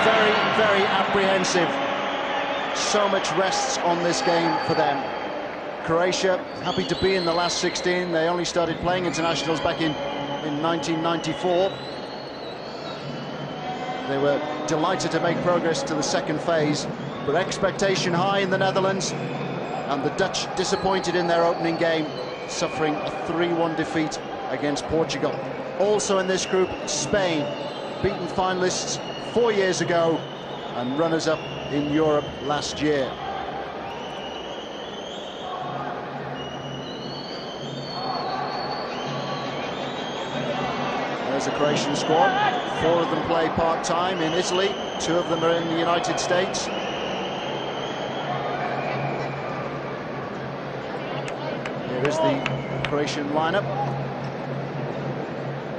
very, very apprehensive. So much rests on this game for them. Croatia happy to be in the last 16. They only started playing internationals back in 1994. They were delighted to make progress to the second phase, but expectation high in the Netherlands, and the Dutch disappointed in their opening game, suffering a 3-1 defeat against Portugal. Also in this group, Spain, beaten finalists 4 years ago and runners-up in Europe last year. There's a Croatian squad. 4 of them play part-time in Italy, 2 of them are in the United States. Here is the Croatian lineup.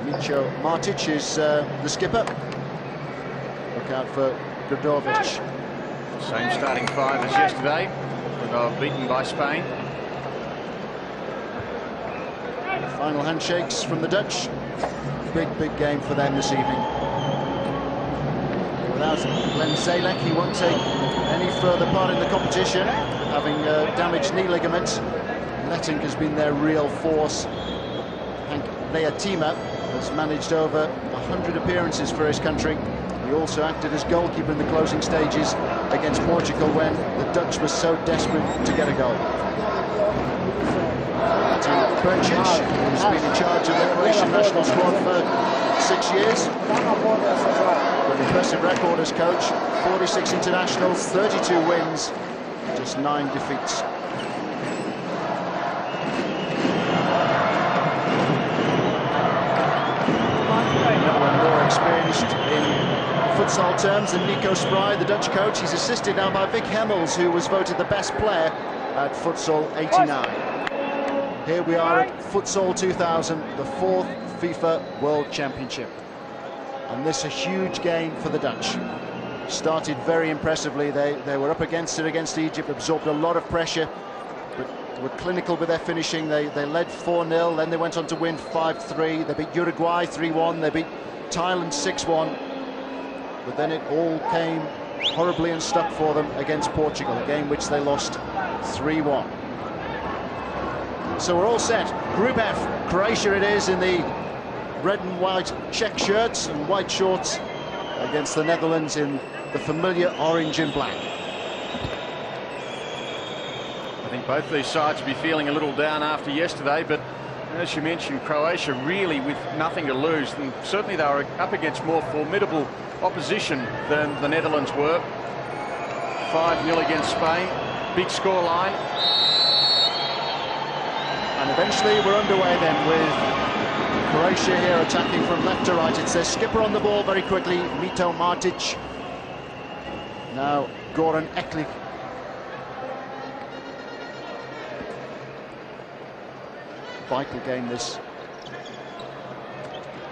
Micho Martic is the skipper. Look out for Grdovic. Same starting 5 as yesterday, but they were beaten by Spain. Final handshakes from the Dutch. Big game for them this evening. Without Glenn Zalek, he won't take any further part in the competition, having damaged knee ligaments. Letting has been their real force. Hank Leatima has managed over 100 appearances for his country. He also acted as goalkeeper in the closing stages against Portugal when the Dutch were so desperate to get a goal. Bercic, who's been in charge of the Croatian national squad for 6 years. An impressive record as coach, 46 internationals, 32 wins, just 9 defeats. No one more experienced in futsal terms than Nico Spry, the Dutch coach. He's assisted now by Vic Hemmels, who was voted the best player at Futsal 89. Here we are at Futsal 2000, the 4th FIFA World Championship. And this is a huge game for the Dutch. Started very impressively. They were up against it against Egypt, absorbed a lot of pressure, but were clinical with their finishing. They led 4-0, then they went on to win 5-3. They beat Uruguay 3-1, they beat Thailand 6-1. But then it all came horribly unstuck for them against Portugal, a game which they lost 3-1. So we're all set. Group F, Croatia it is in the red and white check shirts and white shorts against the Netherlands in the familiar orange and black. I think both these sides will be feeling a little down after yesterday, but as you mentioned, Croatia really with nothing to lose, and certainly they were up against more formidable opposition than the Netherlands were. 5-0 against Spain, big scoreline. And eventually we're underway then with Croatia here attacking from left to right. It's their skipper on the ball very quickly, Mito Martic. Now Goran Eklic. Vital game this.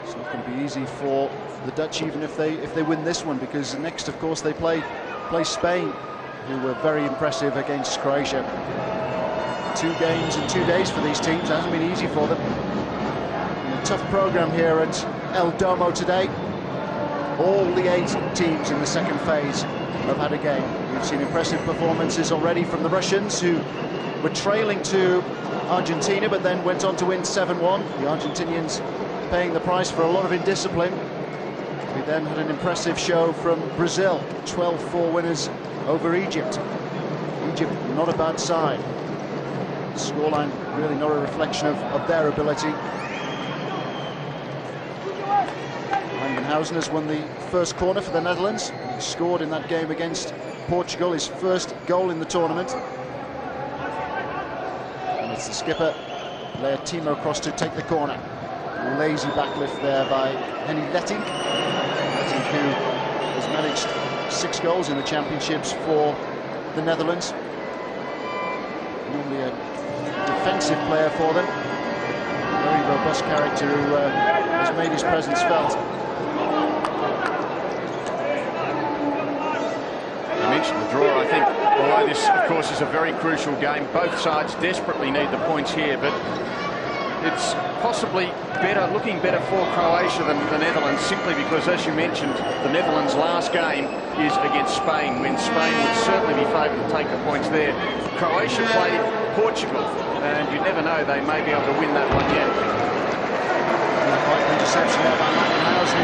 It's not going to be easy for the Dutch even if they win this one, because next of course they play Spain, who were very impressive against Croatia. 2 games in 2 days for these teams. It hasn't been easy for them. And a tough program here at El Domo today. All the 8 teams in the second phase have had a game. We've seen impressive performances already from the Russians, who were trailing to Argentina but then went on to win 7-1. The Argentinians paying the price for a lot of indiscipline. We then had an impressive show from Brazil, 12-4 winners over Egypt. Egypt not a bad side. Scoreline really not a reflection of their ability. Langenhausen has won the first corner for the Netherlands. He scored in that game against Portugal, his first goal in the tournament. And it's the skipper, Leatima, across to take the corner. Lazy backlift there by Henny Letting. Letting, who has managed 6 goals in the championships for the Netherlands. Normally a defensive player for them. Very robust character who has made his presence felt. You mentioned the draw. I think, although this, of course, is a very crucial game, both sides desperately need the points here, but it's possibly looking better for Croatia than the Netherlands, simply because, as you mentioned, the Netherlands' last game is against Spain, when Spain would certainly be favoured to take the points there. Croatia played Portugal, and you never know, they may be able to win that one yet. Interception there by Langenhausen,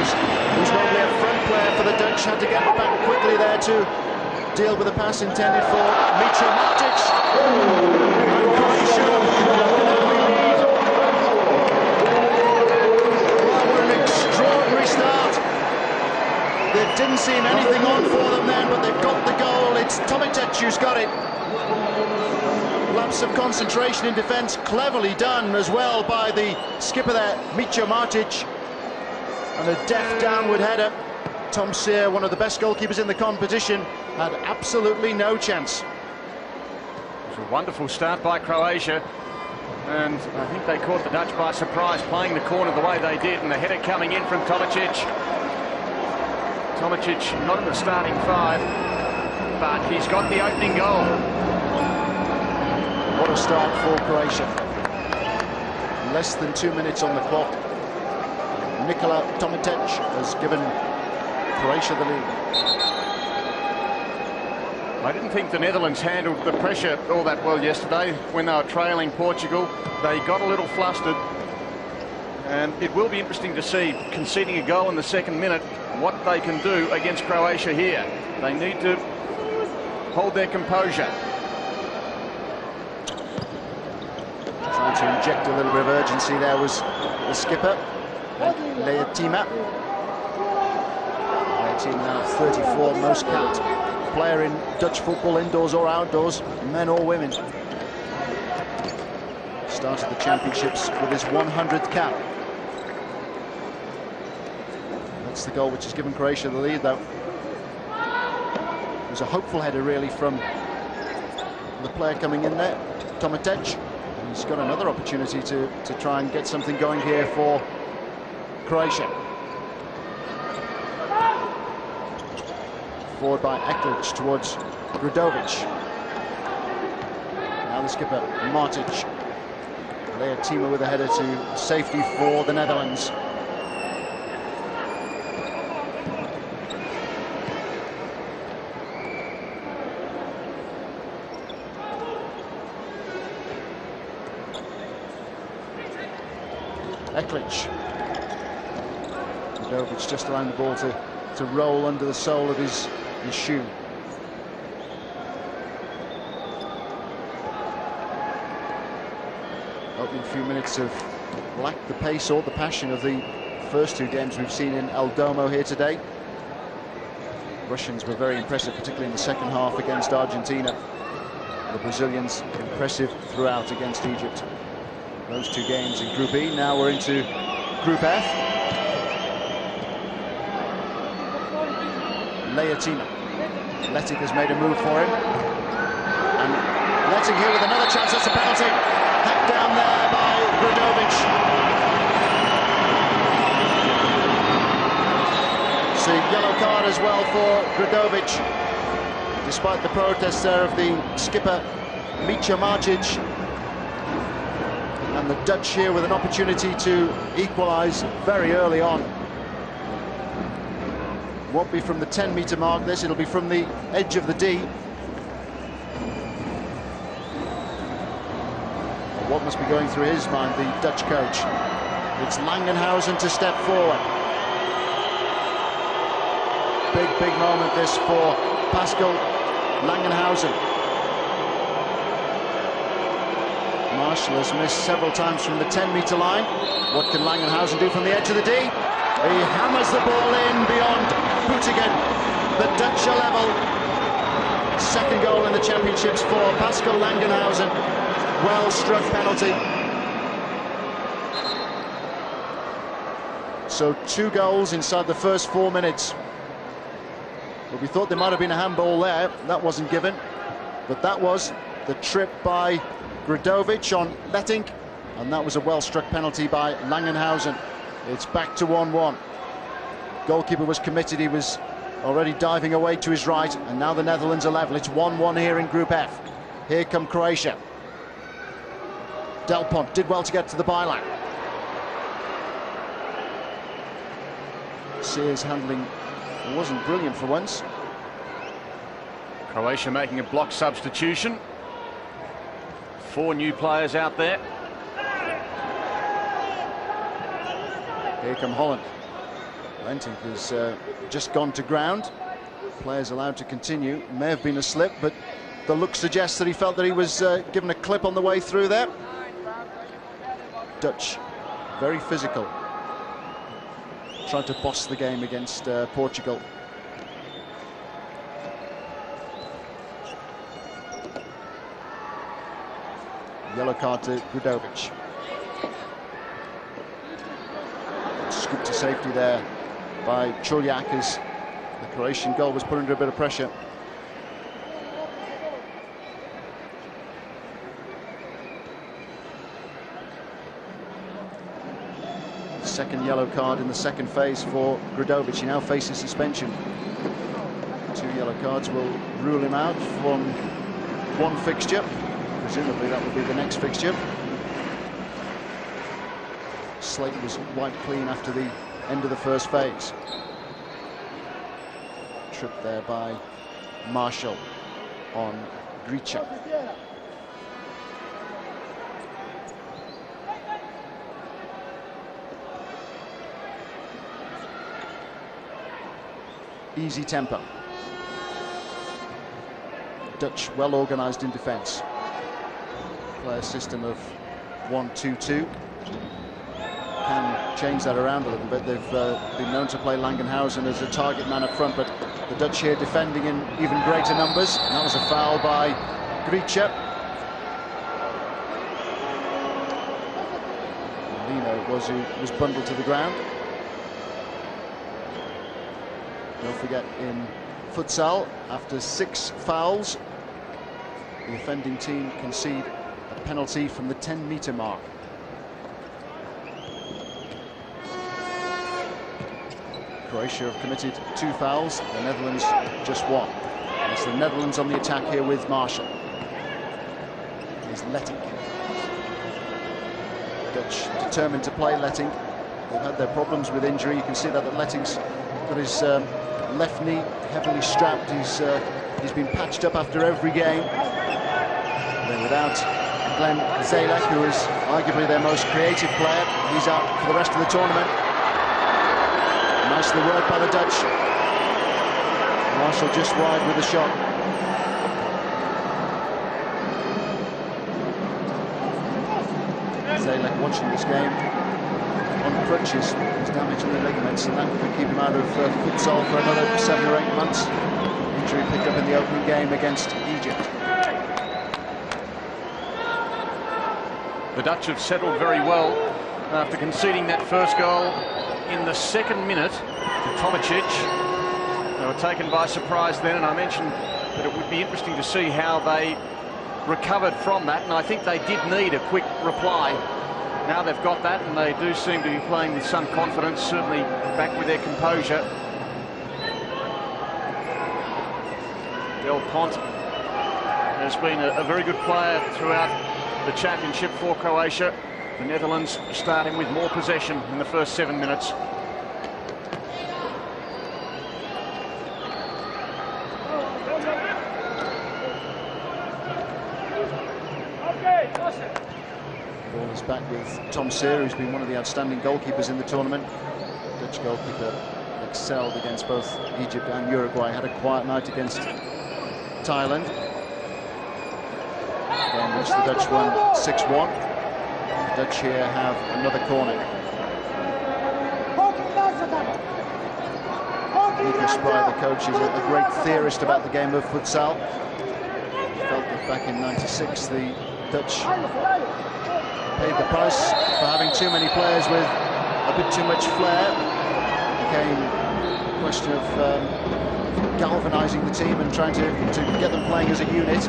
who's normally a front player for the Dutch, had to get back quickly there to deal with the pass intended for Mitra Matic. And Croatia lead. Well, what an extraordinary start. There didn't seem anything on for them then, but they've got the goal. It's Tomic who's got it. Lapse of concentration in defence, cleverly done as well by the skipper there, Mitra Matic. And a deft downward header. Tom Sear, one of the best goalkeepers in the competition, had absolutely no chance. It was a wonderful start by Croatia, and I think they caught the Dutch by surprise, playing the corner the way they did, and the header coming in from Tomicic. Tomicic not in the starting five, but he's got the opening goal. What a start for Croatia. Less than 2 minutes on the clock. Nikola Tomic has given Croatia the lead. I didn't think the Netherlands handled the pressure all that well yesterday when they were trailing Portugal. They got a little flustered, and it will be interesting to see, conceding a goal in the second minute, what they can do against Croatia here. They need to hold their composure. Trying to inject a little bit of urgency there was the skipper, Leotima. Leotima now 34, most capped player in Dutch football, indoors or outdoors, men or women. Started the championships with his 100th cap. That's the goal which has given Croatia the lead, though. It was a hopeful header, really, from the player coming in there, Tomic. He's got another opportunity to try and get something going here for Croatia. Forward by Eklic towards Grudovic. Now the skipper, Matic. Leotima with a header to safety for the Netherlands. Eklic. Grudovic just allowing the ball to roll under the sole of his shoe. Opening few minutes have lacked the pace or the passion of the first two games we've seen in El Domo here today. Russians were very impressive, particularly in the second half against Argentina. The Brazilians impressive throughout against Egypt. Those two games in Group E. Now we're into Group F. Leotima. Letic has made a move for him. And Letic here with another chance. That's a penalty. Hacked down there by Grudovic. So yellow card as well for Grudovic. Despite the protests there of the skipper, Mitra Matic. And the Dutch here with an opportunity to equalise very early on. Won't be from the 10-metre mark this, it'll be from the edge of the D. What must be going through his mind, the Dutch coach? It's Langenhausen to step forward. Big moment this for Pascal Langenhausen. Marshall has missed several times from the 10-metre line. What can Langenhausen do from the edge of the D? He hammers the ball in beyond Buttingen. The Dutch are level. Second goal in the championships for Pascal Langenhausen. Well struck penalty. So 2 goals inside the first 4 minutes. But we thought there might have been a handball there. That wasn't given. But that was the trip by Grudovic on Letic. And that was a well struck penalty by Langenhausen. It's back to 1-1. Goalkeeper was committed, he was already diving away to his right, and now the Netherlands are level. It's 1-1 here in Group F. Here come Croatia. Del Pont did well to get to the byline. Sears handling wasn't brilliant for once. Croatia making a block substitution. 4 new players out there. Here come Holland. Lenting has just gone to ground. Players allowed to continue. May have been a slip, but the look suggests that he felt that he was given a clip on the way through there. Dutch, very physical. Tried to boss the game against Portugal. Yellow card to Gudovic. Scooped to safety there by Čuljak as the Croatian goal was put under a bit of pressure. Second yellow card in the second phase for Gudovic. He now faces suspension. 2 yellow cards will rule him out from 1 fixture. Presumably that will be the next fixture. Slate was wiped clean after the end of the first phase. Trip there by Marshall on Gricha. Easy tempo. Dutch well organised in defence. Play a system of 1-2-2. Can change that around a little bit. They've been known to play Langenhausen as a target man up front, but the Dutch here defending in even greater numbers. And that was a foul by Gricha. Lino it was who was bundled to the ground. Don't forget, in futsal, after 6 fouls, the offending team concede a penalty from the 10-metre mark. Croatia have committed 2 fouls, the Netherlands just 1. It's the Netherlands on the attack here with Marshall. Here's Letting. Dutch determined to play Letting. They've had their problems with injury. You can see that Letting's got his left knee heavily strapped. He's been patched up after every game. They're without Glenn Zelek, who is arguably their most creative player. He's out for the rest of the tournament. Nicely worked by the Dutch. Marshall just wide with a shot. Zelek watching this game on crutches. He's damaging the ligaments, and that could keep him out of futsal for another 7 or 8 months. Injury picked up in the opening game against Egypt. The Dutch have settled very well after conceding that first goal in the 2nd minute to Tomicic. They were taken by surprise then, and I mentioned that it would be interesting to see how they recovered from that, and I think they did need a quick reply. Now they've got that, and they do seem to be playing with some confidence, certainly back with their composure. Del Pont has been a very good player throughout the championship for Croatia. The Netherlands starting with more possession in the first 7 minutes. Ball is back with Tom Sear, who's been one of the outstanding goalkeepers in the tournament. Dutch goalkeeper excelled against both Egypt and Uruguay. Had a quiet night against Thailand, in which the Dutch won 6-1. The Dutch here have another corner. Nico Spry, the coach, is a great theorist about the game of futsal. He felt that back in '96 the Dutch paid the price for having too many players with a bit too much flair. It became a question of galvanising the team and trying to get them playing as a unit.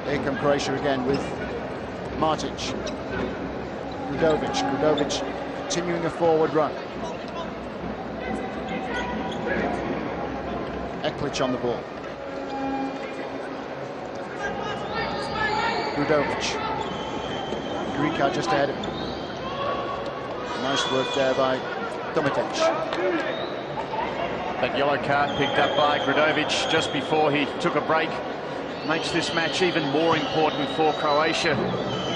Here come Croatia again with Martic. Gudovic continuing a forward run. Eklic on the ball. Grudovic. Grika just ahead of him. Nice work there by Tomitic. That yellow card picked up by Grudovic just before he took a break makes this match even more important for Croatia.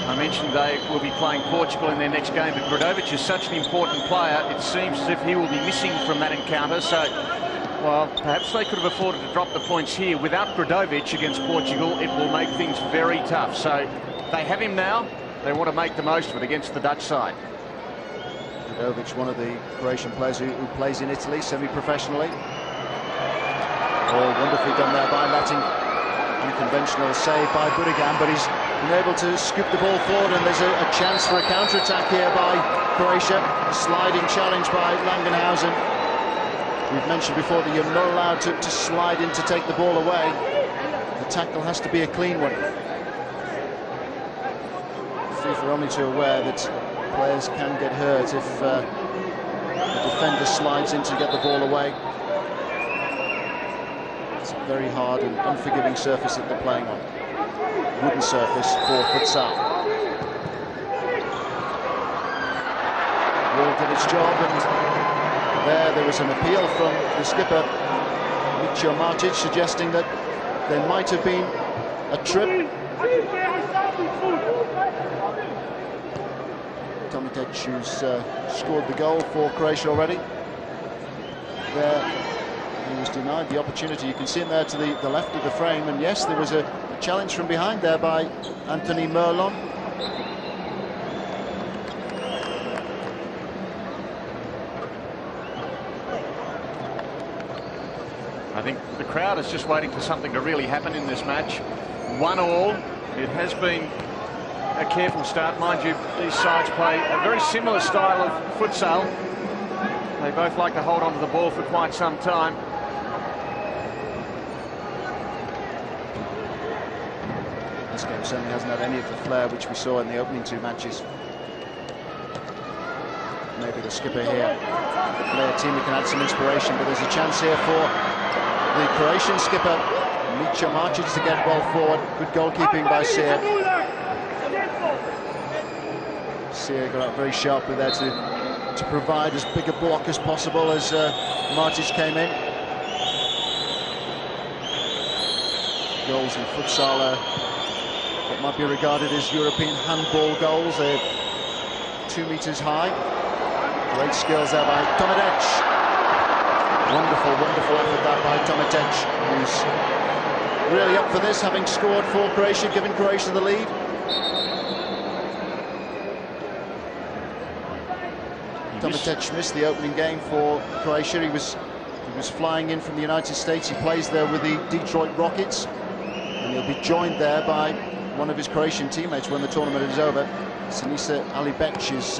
I mentioned they will be playing Portugal in their next game, but Grudovic is such an important player. It seems as if he will be missing from that encounter. So, well, perhaps they could have afforded to drop the points here. Without Grudovic against Portugal, it will make things very tough. So they have him now. They want to make the most of it against the Dutch side. Grudovic, one of the Croatian players who plays in Italy semi-professionally. Oh, wonderfully done there by Letting. Unconventional save by Burigan, but he's been able to scoop the ball forward, and there's a chance for a counter-attack here by Croatia. A sliding challenge by Langenhausen. We've mentioned before that you're not allowed to slide in to take the ball away. The tackle has to be a clean one. FIFA are only too aware that players can get hurt if the defender slides in to get the ball away. It's a very hard and unforgiving surface that they're playing on. Wooden surface for Futsal. Wall did its job, and there was an appeal from the skipper, Micho Martic, suggesting that there might have been a trip. Tomitic, who's scored the goal for Croatia already. There, he was denied the opportunity. You can see him there to the left of the frame, and yes, there was a challenge from behind there by Anthony Merlon. I think the crowd is just waiting for something to really happen in this match. 1-1. It has been a careful start. Mind you, these sides play a very similar style of futsal. They both like to hold on to the ball for quite some time. This game certainly hasn't had any of the flair which we saw in the opening two matches. Maybe the skipper here, the player team who can add some inspiration, but there's a chance here for the Croatian skipper, Micho Martic, to get well forward. Good goalkeeping by Sear. Sear got out very sharply there to provide as big a block as possible as Martic came in. Goals in futsal, what might be regarded as European handball goals. They're 2 meters high. Great skills there by Tomitic. Wonderful, wonderful effort that by Tomitic, who's really up for this, having scored for Croatia, giving Croatia the lead. Tomitic missed the opening game for Croatia. He was flying in from the United States. He plays there with the Detroit Rockets, and he'll be joined there by one of his Croatian teammates when the tournament is over. Sinisa Alibec is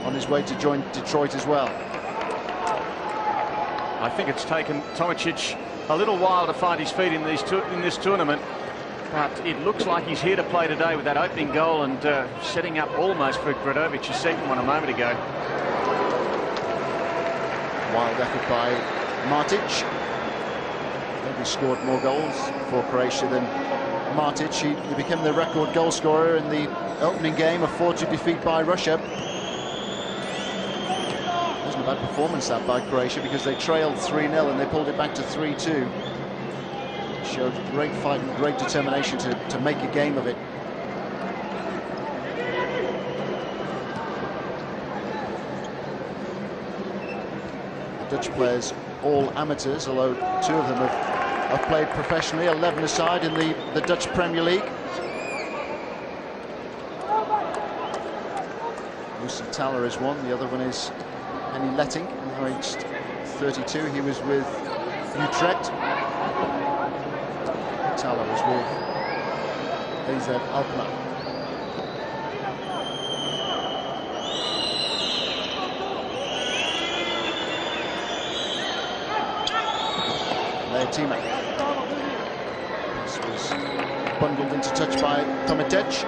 on his way to join Detroit as well. I think it's taken Tomic a little while to find his feet in this tournament, but it looks like he's here to play today with that opening goal and setting up almost for Gradovic's second one a moment ago. Wild effort by Martic. Maybe scored more goals for Croatia than Martic. He became the record goal scorer in the opening game, a 4-2 defeat by Russia. Wasn't a bad performance that by Croatia, because they trailed 3-0 and they pulled it back to 3-2. Showed great fight and great determination to make a game of it. The Dutch players, all amateurs, although 2 of them have played professionally, 11 aside in the Dutch Premier League. Lucy Taller is one, the other one is Henny Letting, aged 32. He was with Utrecht. Taller was with AZ Alkmaar. Their teammate. This was bundled into touch by Tomitic.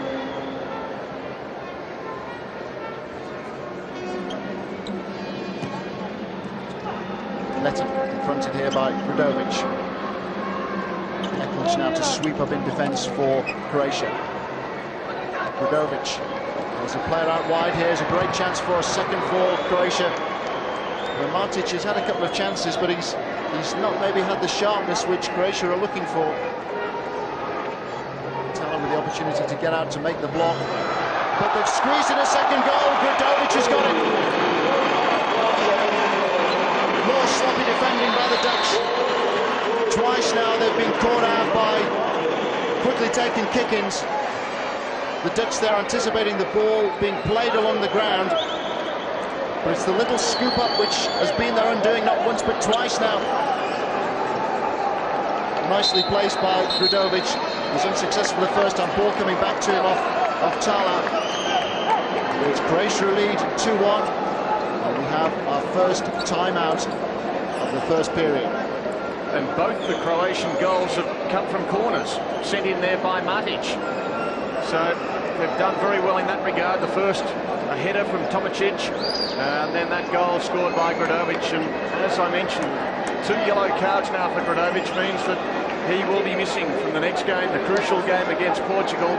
Letting confronted here by Grudovic. Eklic now to sweep up in defence for Croatia. Gudovic. There's a player out wide here. There's a great chance for a second for Croatia. Well, Martic has had a couple of chances, but he's not maybe had the sharpness which Croatia are looking for. Tala with the opportunity to get out to make the block. But they've squeezed in a second goal. Gudovic has got it. More sloppy defending by the Dutch. Twice now they've been caught out by quickly taking kick-ins. The Dutch there anticipating the ball being played along the ground. But it's the little scoop up which has been their undoing, not once but twice now. Nicely placed by Gudovic. He's unsuccessful the first time. Ball coming back to him off Tala. It's Croatia lead 2-1. And we have our first timeout of the first period. And both the Croatian goals have come from corners, sent in there by Matic. So they've done very well in that regard. The first, a header from Tomicic, and then that goal scored by Gudovic. And as I mentioned, 2 yellow cards now for Gudovic means that he will be missing from the next game, the crucial game against Portugal.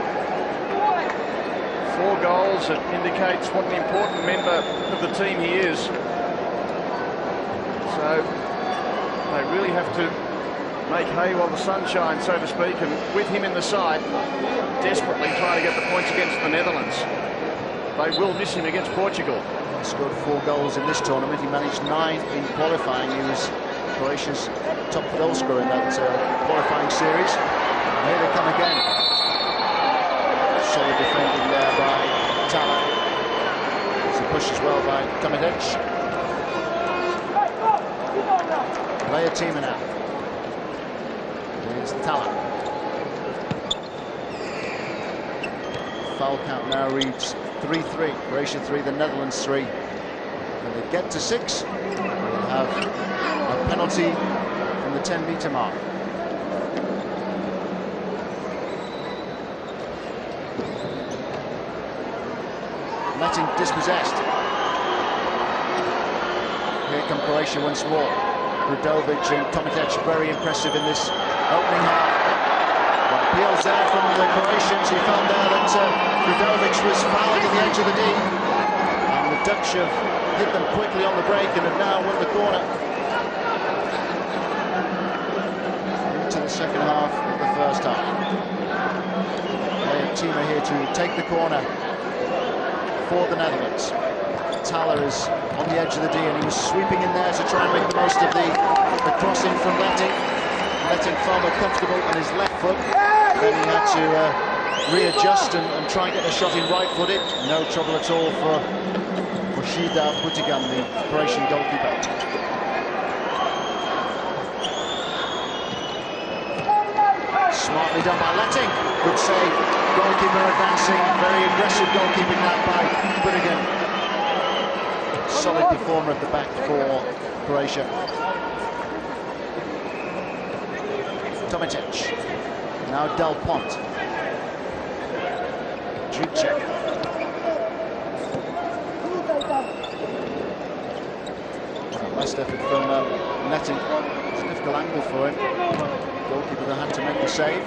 4 goals, it indicates what an important member of the team he is. So they really have to make hay while the sun shines, so to speak, and with him in the side, desperately trying to get the points against the Netherlands. They will miss him against Portugal. He scored 4 goals in this tournament. He managed 9 in qualifying. He was Croatia's top goal scorer in that qualifying series. And here they come again. Solid defending there by Tala. It's a push as well by Tomicic. Leia Tima now. Here's Tala. Foul count now reads 3-3. Croatia 3, the Netherlands 3. When they get to 6, we'll have a penalty from the 10-metre mark. Letting dispossessed. Here come Croatia once more. Gudovic and Tomicic very impressive in this opening half. Well, appeals there from the Croatians. He found there that Gudovic was fouled at the edge of the D. And the Dutch have hit them quickly on the break and have now won the corner. Into the second half of the first half. Tima here to take the corner for the Netherlands. Tala is on the edge of the D and he was sweeping in there to try and make the most of the crossing from Letting. Letting far more comfortable on his left foot. Then he had to readjust and try and get a shot in right-footed. No trouble at all for Shida Butigan, the Croatian goalkeeper. Smartly done by Letting. Good save. Goalkeeper advancing. Very aggressive goalkeeping now by Butigan. Solid performer at the back for Croatia. Tomicic. Now Del Pont. Djicek. Best effort from Letting. It's a difficult angle for him. Goalkeeper that had to make the save.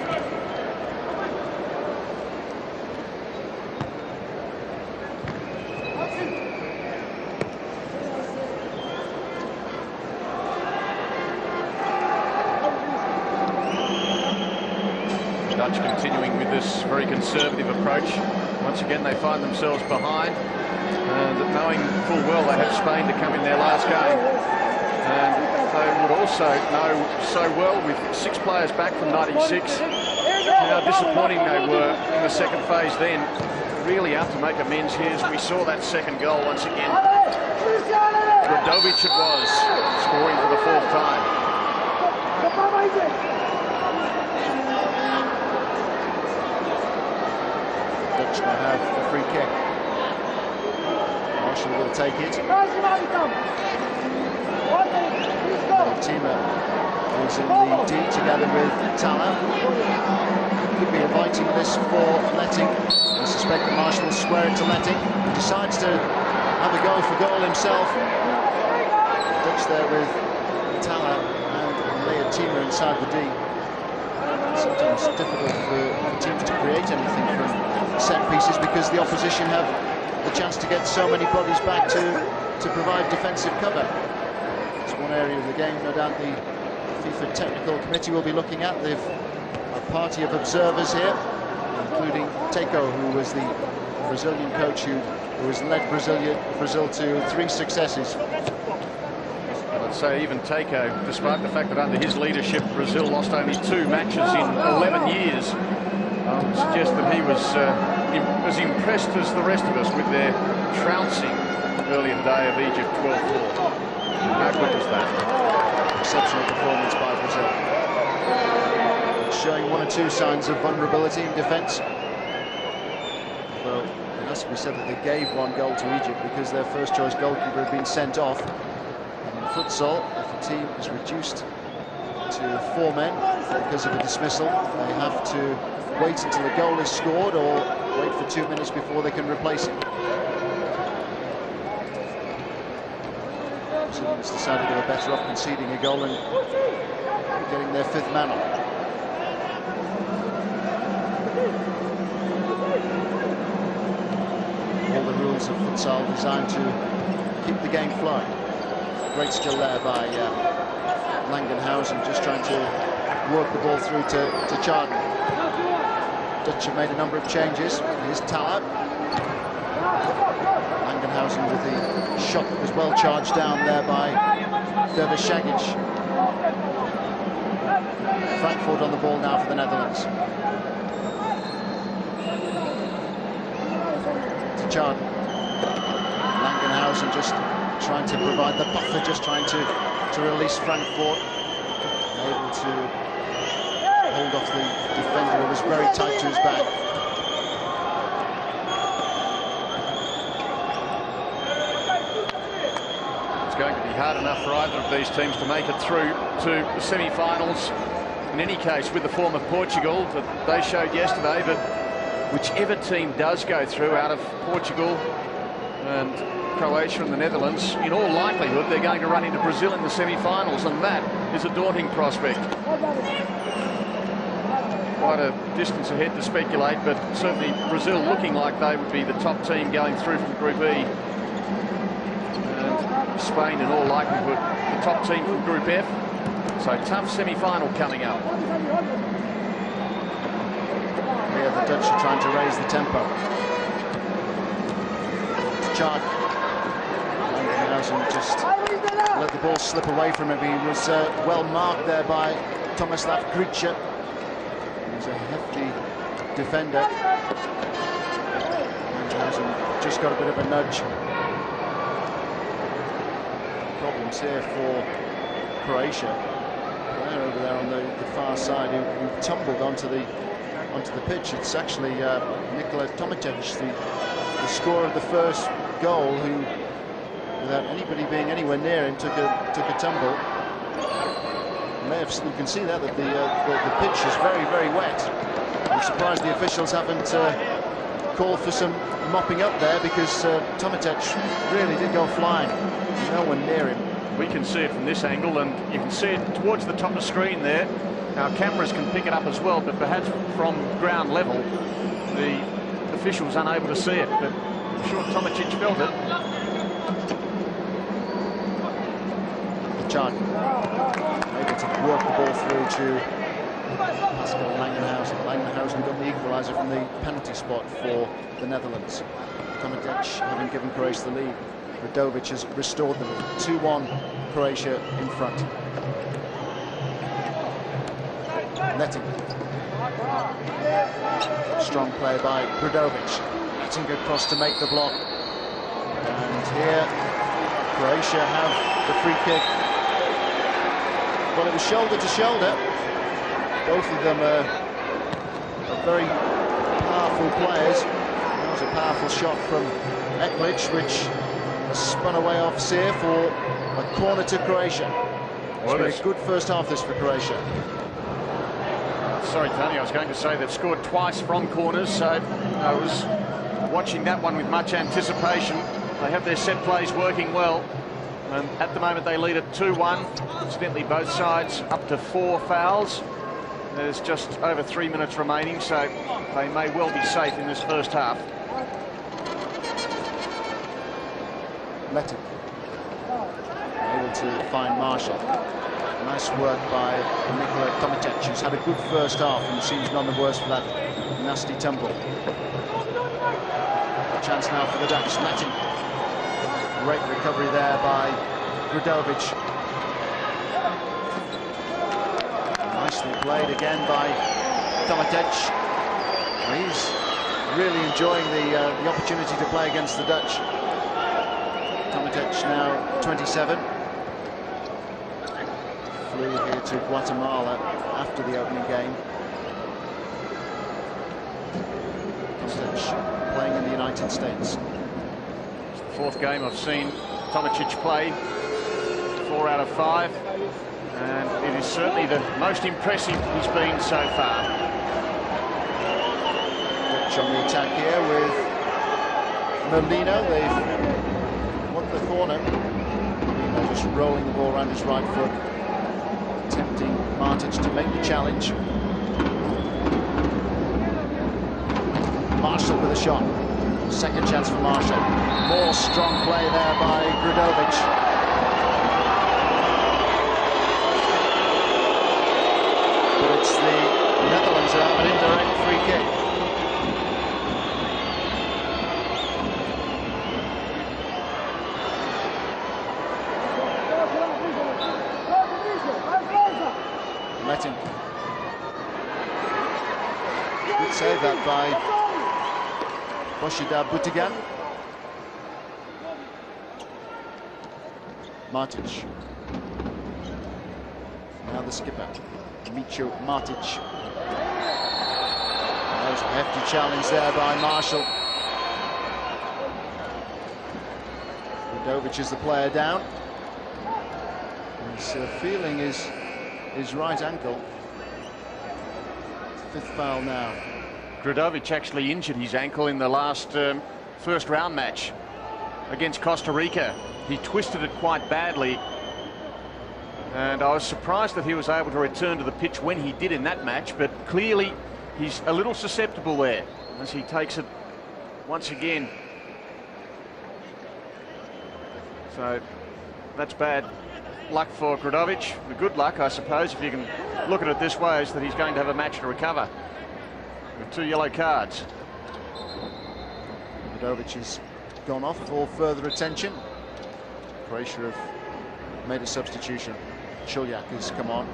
Dutch continuing with this very conservative approach. Once again, they find themselves behind, and knowing full well they had Spain to come in their last game. And they would also know so well, with 6 players back from '96, how disappointing they were in the second phase then. Really out to make amends here as we saw that second goal once again. Gudovic it was, scoring for the 4th time. Dutch now have a free kick. Marshall will take it. Tima is in the D together with Tala. Could be inviting this for Letting. I suspect that Marshall will square it to Letting. He decides to have a go for goal himself. Dutch there with Tala and Leia Tima inside the D. sometimes difficult for teams to create anything from set pieces because the opposition have the chance to get so many bodies back to provide defensive cover. It's one area of the game, no doubt, the FIFA Technical Committee will be looking at. They've a party of observers here, including Teco, who was the Brazilian coach who has led Brazil to 3 successes. I'd say even Teco, despite the fact that under his leadership Brazil lost only 2 matches in 11 years, I would suggest that he was as impressed as the rest of us with their trouncing early in the day of Egypt 12-4. How good was that? Exceptional performance by Brazil. Showing 1 or 2 signs of vulnerability in defence. Well, it has to be said that they gave 1 goal to Egypt because their first choice goalkeeper had been sent off. And in futsal, if a team is reduced to 4 men because of a dismissal, they have to wait until a goal is scored or wait for 2 minutes before they can replace it. Brazilians decided they were better off conceding a goal and getting their 5th man on. All the rules of futsal designed to keep the game flowing. Great skill there by Langenhausen, just trying to work the ball through to Charden. Dutch have made a number of changes. Here's Tala. Langenhausen with the shot that was well charged down there by Dervishagic. Frankfurt on the ball now for the Netherlands. To Charden. Langenhausen just trying to provide the buffer, just trying to release Frankfurt. Able to hold off the defender who was very tight to his back. It's going to be hard enough for either of these teams to make it through to the semi-finals. In any case, with the form of Portugal that they showed yesterday, but whichever team does go through out of Portugal and Croatia and the Netherlands, in all likelihood they're going to run into Brazil in the semi-finals, and that is a daunting prospect. Quite a distance ahead to speculate, but certainly Brazil looking like they would be the top team going through from Group E. And Spain, in all likelihood, the top team from Group F. So tough semi-final coming up. Yeah, the Dutch are trying to raise the tempo. Chard. Langenhausen just let the ball slip away from him. He was well marked there by Tomislav Gricha. He's a hefty defender. Langenhausen just got a bit of a nudge. Problems here for Croatia. Player over there on the far side who tumbled onto the pitch. It's actually Nikola Tomic, the scorer of the first goal, who, without anybody being anywhere near him, took a tumble. You can see that the pitch is very, very wet. I'm surprised the officials haven't called for some mopping up there, because Tomic really did go flying. No one near him. We can see it from this angle, and you can see it towards the top of the screen there. Our cameras can pick it up as well, but perhaps from ground level, the official's unable to see it. But I'm sure Tomic felt it. Chard able to work the ball through to Pascal Langenhausen. Langenhausen got the equaliser from the penalty spot for the Netherlands. Tomic having given Croatia the lead. Radovic has restored them. 2-1 Croatia in front. Netting. Strong play by Radovic. Netting across to make the block. And here Croatia have the free kick. Well, it was shoulder to shoulder. Both of them are very powerful players. That was a powerful shot from Eklic, which spun away off Sear for a corner to Croatia. It's been a good first half this for Croatia. Sorry, Tony, I was going to say they've scored twice from corners, so I was watching that one with much anticipation. They have their set plays working well, and at the moment they lead at 2-1. Incidentally, both sides up to 4 fouls. There's just over 3 minutes remaining, so they may well be safe in this first half. Letting. Able to find Marshall. Nice work by Nikola Tomic, who's had a good first half and seems none the worse for that nasty tumble. A chance now for the Dutch. Letting. Great recovery there by Grudovic. Nicely played again by Tomic. He's really enjoying the opportunity to play against the Dutch. Tomic now 27. Flew here to Guatemala after the opening game. Tomic playing in the United States. It's the fourth game I've seen Tomic play. 4 out of 5. And it is certainly the most impressive he's been so far. Dutch on the attack here with Molino. They've won the corner. Molino just rolling the ball around his right foot, tempting Martic to make the challenge. Marshall with a shot. Second chance for Marshall. More strong play there by Grudovic. But it's the Netherlands who have an indirect free kick. Letting. Good save that by Boshida Butigan. Martic. Now the skipper, Micho Martic. There's a hefty challenge there by Marshall. Grudovic is the player down. He's feeling his right ankle. Fifth foul now. Grudovic actually injured his ankle in the last first round match against Costa Rica. He twisted it quite badly, and I was surprised that he was able to return to the pitch when he did in that match, but clearly he's a little susceptible there as he takes it once again. So that's bad luck for Grudovic. The good luck, I suppose, if you can look at it this way, is that he's going to have a match to recover with 2 yellow cards. Grudovic has gone off for further attention. Croatia have made a substitution. Chiljak has come on.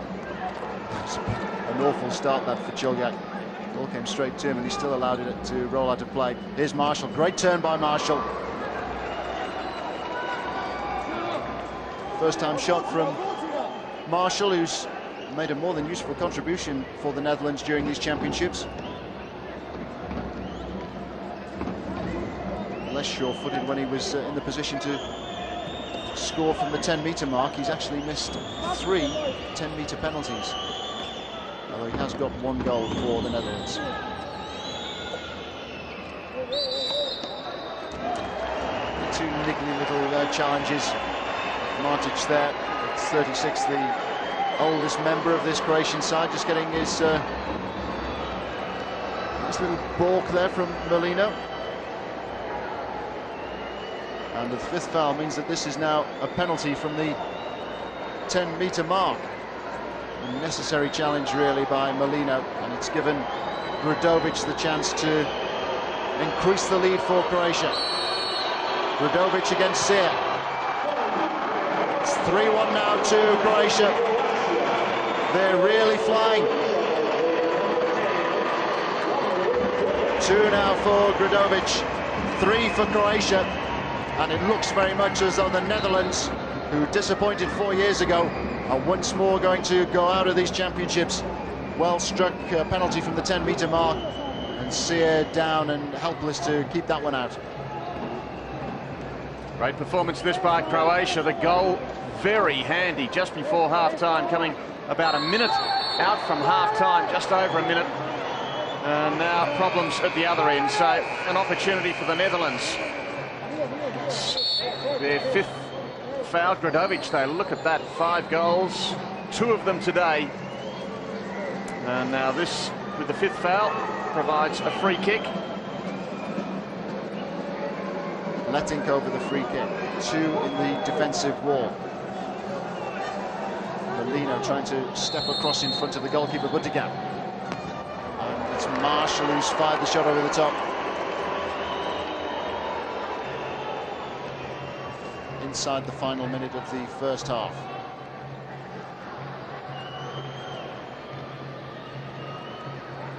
It's an awful start that for Chiljak. Ball came straight to him and he still allowed it to roll out of play. Here's Marshall. Great turn by Marshall. First time shot from Marshall, who's made a more than useful contribution for the Netherlands during these championships. Less sure-footed when he was in the position to score from the 10-metre mark. He's actually missed 3 10-metre penalties, although he has got 1 goal for the Netherlands. Two niggly little challenges. Martic there, at 36, the oldest member of this Croatian side, just getting his little balk there from Molino. And the 5th foul means that this is now a penalty from the 10-metre mark. A necessary challenge really by Molino, and it's given Grudovic the chance to increase the lead for Croatia. Grudovic against Sear. It's 3-1 now to Croatia. They're really flying. 2 now for Grudovic, 3 for Croatia. And it looks very much as though the Netherlands, who disappointed 4 years ago, are once more going to go out of these championships. Well struck penalty from the 10-metre mark, and Sear down and helpless to keep that one out. Great performance this by Croatia. The goal very handy just before half-time, coming about a minute out from half-time, just over a minute. And now problems at the other end, so an opportunity for the Netherlands. Their 5th foul. Grudovic, they look at that, 5 goals, 2 of them today. And now this, with the 5th foul, provides a free kick. Letting over the free kick. 2 in the defensive wall. Molino trying to step across in front of the goalkeeper, Budigan. And it's Marshall who's fired the shot over the top. Inside the final minute of the first half.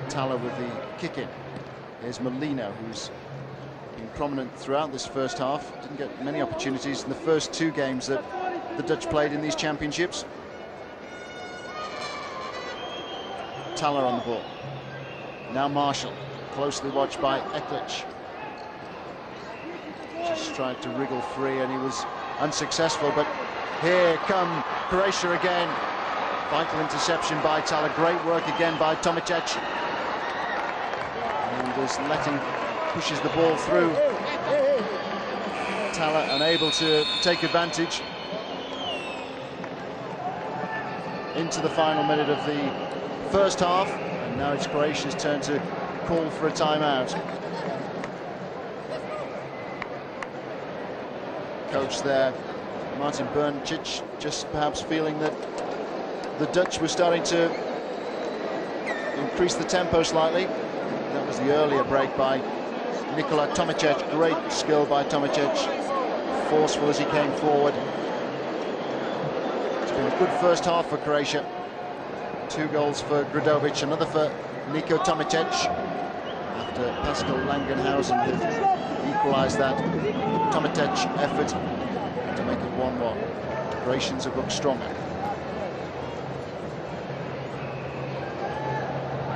Tala with the kick in. Here's Molino, who's been prominent throughout this first half. Didn't get many opportunities in the first 2 games that the Dutch played in these championships. Tala on the ball. Now Marshall, closely watched by Eklich. Just tried to wriggle free and he was unsuccessful, but here come Croatia again. Vital interception by Tala. Great work again by Tomicic. And as Letting pushes the ball through, Tala unable to take advantage. Into the final minute of the first half, and now it's Croatia's turn to call for a timeout. Coach there, Martin Berncic, just perhaps feeling that the Dutch were starting to increase the tempo slightly. That was the earlier break by Nikola Tomicic. Great skill by Tomicic, forceful as he came forward. It's been a good first half for Croatia. 2 goals for Gradovic, another for Niko Tomicic, after Pascal Langenhausen had equalised that Tomicic effort to make it 1-1. Croatians have looked stronger.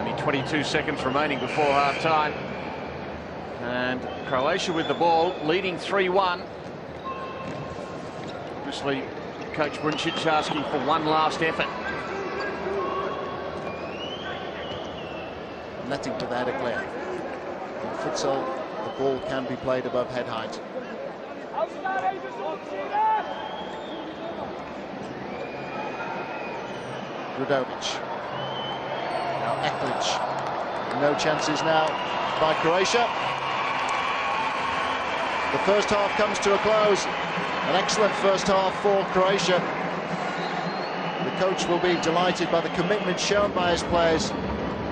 Only 22 seconds remaining before half-time. And Croatia with the ball, leading 3-1. Obviously, Coach Berncic asking for one last effort. Letting to the header clear. In futsal, the ball can be played above head height. Gradovic. Now Eklich. No chances now by Croatia. The first half comes to a close. An excellent first half for Croatia. The coach will be delighted by the commitment shown by his players.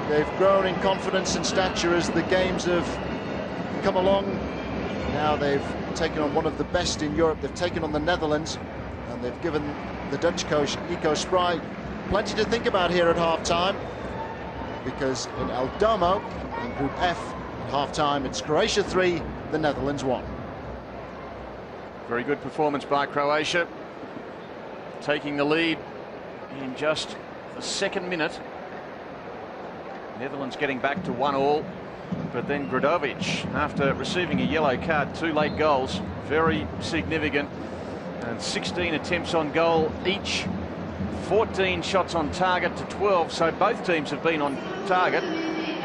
They've grown in confidence and stature as the games have come along. Now they've taken on one of the best in Europe. They've taken on the Netherlands, and they've given the Dutch coach Nico Spry plenty to think about here at half-time, because in El Domo, in Group F, at half-time, it's Croatia 3, the Netherlands 1. Very good performance by Croatia, taking the lead in just the 2nd minute. Netherlands getting back to 1-1, but then Gradovic, after receiving a yellow card, 2 late goals, very significant, and 16 attempts on goal each, 14 shots on target to 12, so both teams have been on target.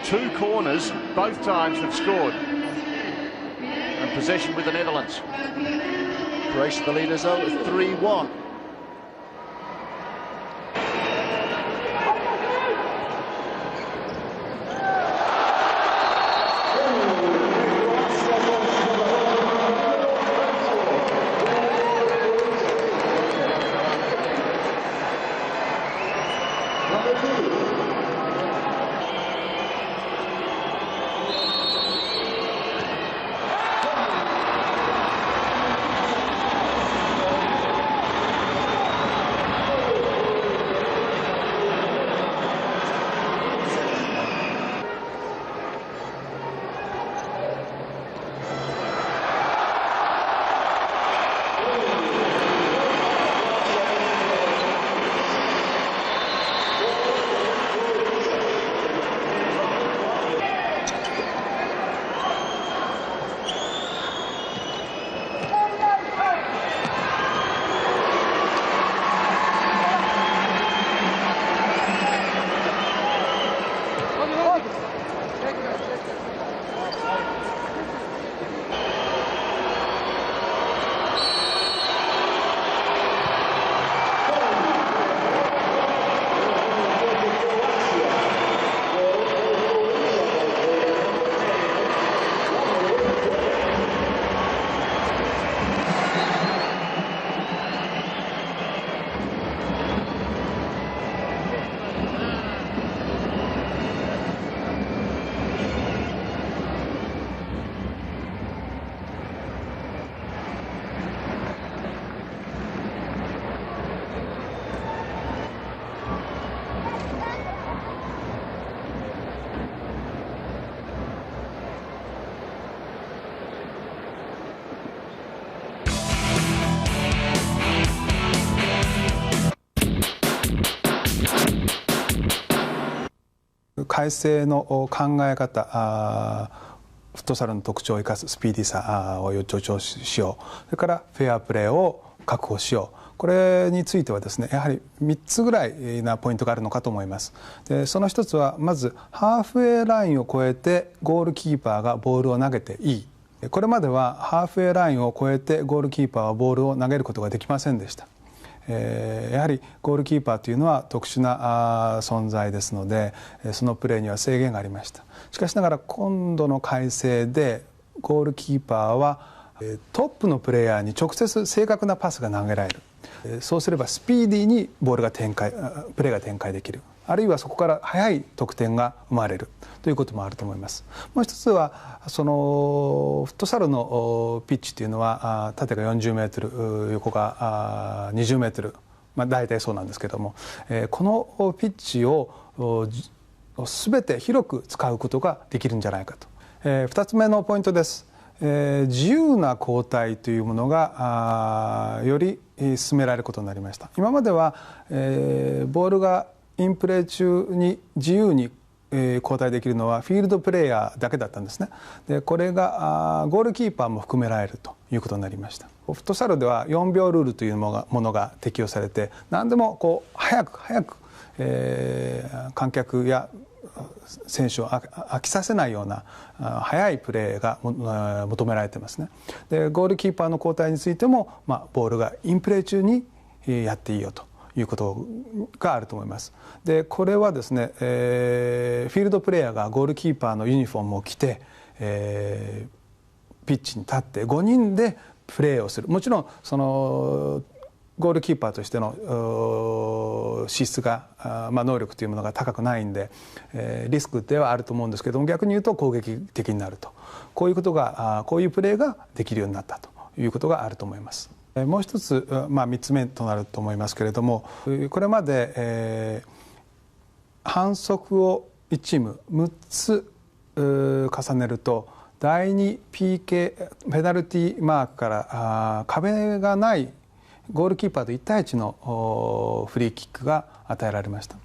2 corners, both times have scored, and possession with the Netherlands. Croatia the leaders though, 3-1. 改正の考え方、フットサルの特徴を生かすスピーディーさを助長しよう、それからフェアプレーを確保しよう、これについてはですね、やはり3つぐらいなポイントがあるのかと思います。でその一つは、まずハーフウェイラインを越えてゴールキーパーがボールを投げていい。これまではハーフウェイラインを越えてゴールキーパーはボールを投げることができませんでした。やはりゴールキーパーというのは特殊な存在ですので、そのプレーには制限がありました。しかしながら今度の改正でゴールキーパーはトップのプレイヤーに直接正確なパスが投げられる。そうすればスピーディーにプレーが展開できる、あるいはそこから速い得点が生まれるということもあると思います。もう一つはそのフットサルのピッチというのは縦が40メートル、横が20メートル、大体そうなんですけども、このピッチを全て広く使うことができるんじゃないかと。2つ目のポイントです。自由な交代というものがより進められることになりました。今までは、ボールがインプレー中に自由に交代できるのはフィールドプレーヤーだけだったんですね。でこれがゴールキーパーも含められるということになりました。フットサルでは4秒ルールというものが適用されて、何でも早く、観客や選手を飽きさせないような速いプレーが求められてますね。でゴールキーパーの交代についても、ボールがインプレー中にやっていいよということがあると思います。でこれはですね、フィールドプレーヤーがゴールキーパーのユニフォームを着て、ピッチに立って5人でプレーをする。もちろんそのゴールキーパーとしての資質が、能力というものが高くないんで、リスクではあると思うんですけども、逆に言うと攻撃的になると、こういうプレーができるようになったということがあると思います。もう一つ、3つ目となると思いますけれども、これまで、反則を1チーム6つ重ねると第2 PK ペナルティーマークから壁がないゴールキーパーと1対1のフリーキックが与えられました。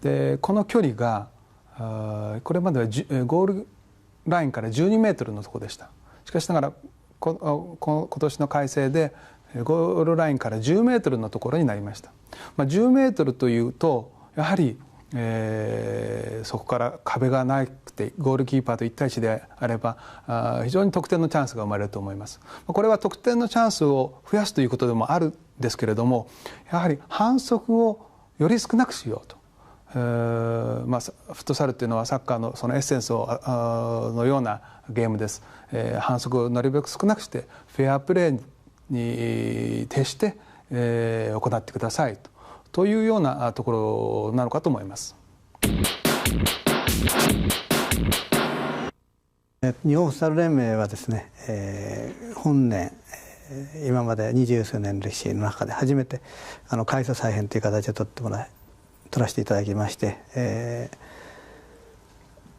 でこの距離がこれまではゴールラインから12メートルのところでした。しかしながら今年の改正でゴールラインから10メートルのところになりました。10メートルというとやはりそこから壁がなくてゴールキーパーと1対1であれば非常に得点のチャンスが生まれると思います。これは得点のチャンスを増やすということでもあるんですけれども、やはり反則をより少なくしようと。フットサルというのはサッカーのそのエッセンスのようなゲームです。反則をなるべく少なくしてフェアプレーに徹して行ってくださいというようなところなのかと思います。日本フットサル連盟はですね、本年今まで20数年の歴史の中で初めて改正再編という形を取らせていただきまして、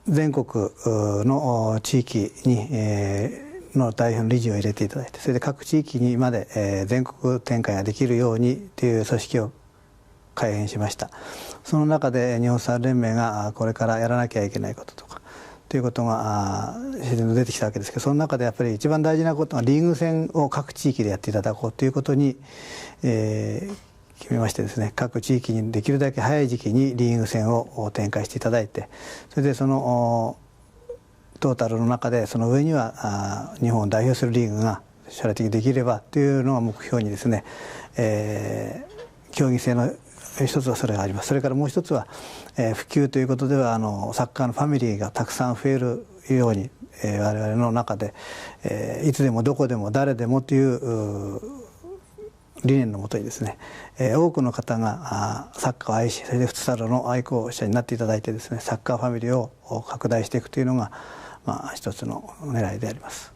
全国の地域にの代表の理事を入れていただいて、それで各地域にまで全国展開ができるようにという組織を改編しました。その中で日本フットサル連盟がこれからやらなきゃいけないこととかということが自然と出てきたわけですけど、その中でやっぱり一番大事なことはリーグ戦を各地域でやっていただこうということに、決めましてですね、各地域にできるだけ早い時期にリーグ戦を展開していただいて、それでそのトータルの中でその上には日本を代表するリーグが将来的にできればというのを目標にですね、競技性の一つはそれがあります。それからもう一つは、普及ということではサッカーのファミリーがたくさん増えるように、我々の中で、いつでもどこでも誰でもという理念のもとにですね、多くの方がサッカーを愛し、それでフットサルの愛好者になっていただいてですね、サッカーファミリーを拡大していくというのが、一つの狙いであります。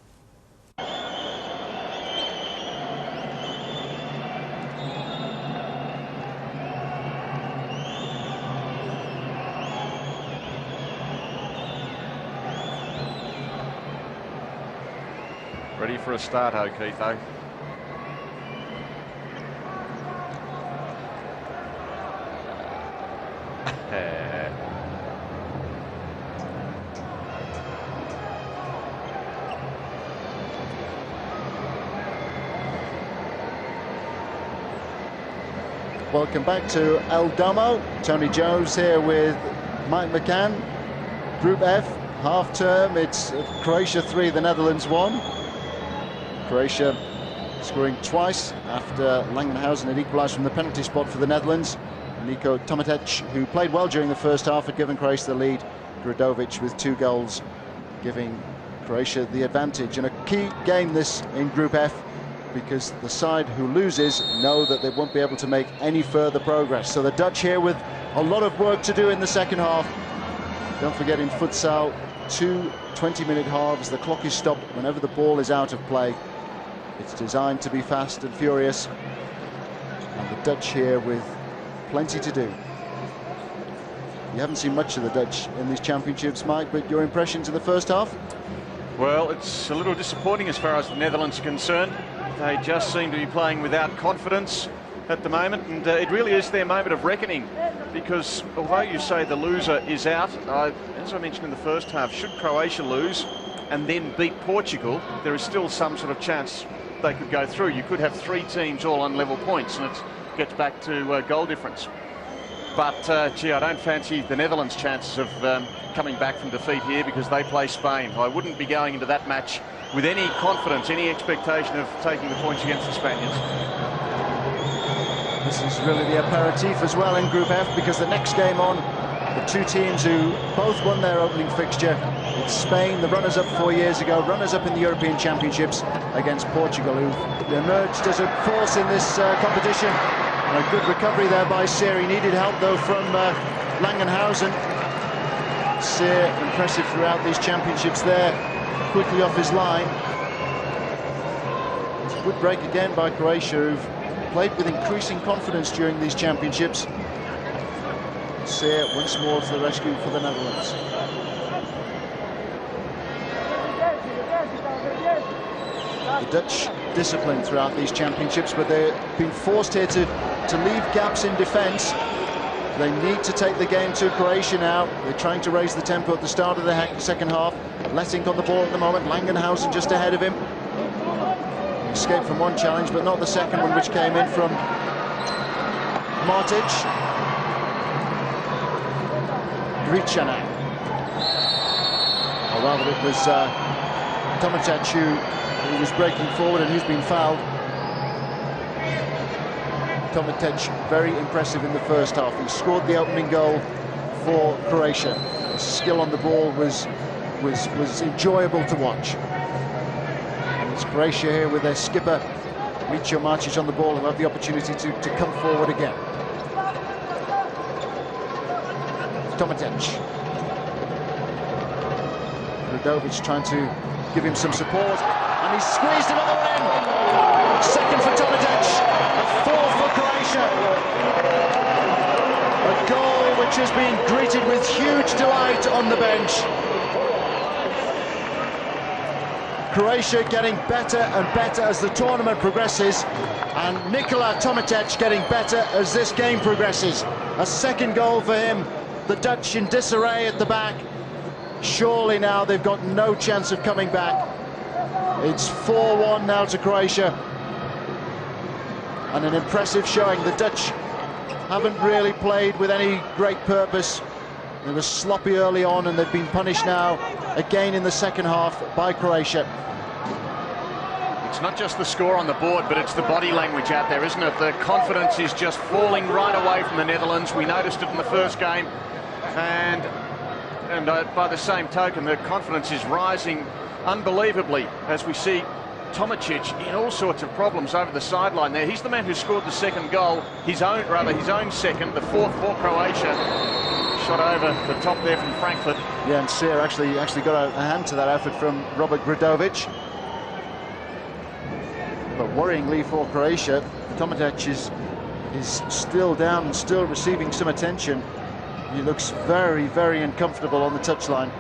Ready for a start, Keitho. Welcome back to El Domo. Tony Jones here with Mike McCann. Group F, half term. It's Croatia 3, the Netherlands 1. Croatia scoring twice after Langenhausen had equalised from the penalty spot for the Netherlands. Niko Tomatic, who played well during the first half, had given Croatia the lead. Gradovic with 2 goals, giving Croatia the advantage. And a key game this in Group F, because the side who loses know that they won't be able to make any further progress. So the Dutch here with a lot of work to do in the second half. Don't forget, in futsal, 2 20-minute halves. The clock is stopped whenever the ball is out of play. It's designed to be fast and furious. And the Dutch here with plenty to do. You haven't seen much of the Dutch in these championships, Mike, but your impressions of the first half? Well, it's a little disappointing as far as the Netherlands are concerned. They just seem to be playing without confidence at the moment, and it really is their moment of reckoning, because although you say the loser is out, as I mentioned in the first half, should Croatia lose and then beat Portugal, there is still some sort of chance they could go through. You could have 3 teams all on level points, and it gets back to goal difference. But, gee, I don't fancy the Netherlands' chances of coming back from defeat here, because they play Spain. I wouldn't be going into that match with any confidence, any expectation of taking the points against the Spaniards. This is really the aperitif as well in Group F, because the next game on, the 2 teams who both won their opening fixture, it's Spain, the runners-up 4 years ago, runners-up in the European Championships, against Portugal, who emerged as a force in this competition. And a good recovery there by Seer. He needed help though from Langenhausen. Seer impressive throughout these championships there, quickly off his line. It's a good break again by Croatia, who've played with increasing confidence during these championships. Seer once more to the rescue for the Netherlands. The Dutch disciplined throughout these championships, but they've been forced here to leave gaps in defence. They need to take the game to Croatia now. They're trying to raise the tempo at the start of the second half. Lessing on the ball at the moment. Langenhausen just ahead of him. Escaped from one challenge, but not the second one, which came in from Martic. Gricana. Oh, rather, it was Tomatic who was breaking forward and who's been fouled. Tomatic very impressive in the first half. He scored the opening goal for Croatia. His skill on the ball was enjoyable to watch. And it's Croatia here with their skipper Micho Martic on the ball, who have the opportunity to come forward again. Tomatic. Gradovic trying to give him some support, and he's squeezed another in. Second for Tomatic, a 4 for Croatia. A goal which has been greeted with huge delight on the bench. Croatia getting better and better as the tournament progresses, and Nikola Tomatic getting better as this game progresses. A second goal for him. The Dutch in disarray at the back. Surely now they've got no chance of coming back. It's 4-1 now to Croatia. And an impressive showing. The Dutch haven't really played with any great purpose. They were sloppy early on, and they've been punished now again in the second half by Croatia. It's not just the score on the board, but it's the body language out there, isn't it? The confidence is just falling right away from the Netherlands. We noticed it in the first game, and by the same token, the confidence is rising unbelievably as we see Tomatic in all sorts of problems over the sideline there. He's the man who scored the second goal, his own second, the 4th for Croatia. Shot over the top there from Frankfurt. Yeah, and Seer actually got a hand to that effort from Robert Gradovic. But worryingly for Croatia, Tomatic is still down and still receiving some attention. He looks very, very uncomfortable on the touchline.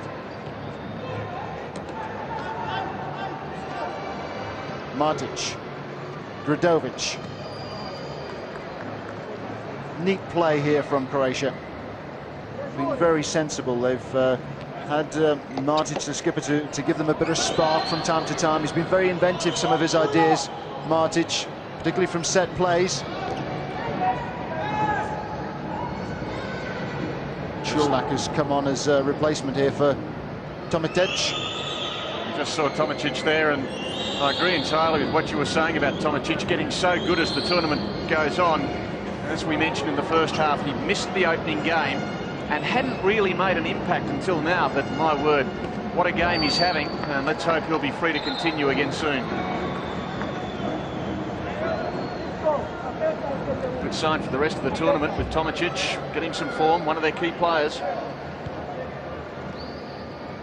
Martic, Gradovic. Neat play here from Croatia. Been very sensible. They've had Martic, the skipper, to give them a bit of spark from time to time. He's been very inventive, some of his ideas, Martic, particularly from set plays. Schulak has come on as a replacement here for Tomatic. Just saw Tomatic there, and I agree entirely with what you were saying about Tomatic getting so good as the tournament goes on. As we mentioned in the first half, he missed the opening game and hadn't really made an impact until now, but my word, what a game he's having, and let's hope he'll be free to continue again soon. Good sign for the rest of the tournament with Tomatic getting some form, one of their key players.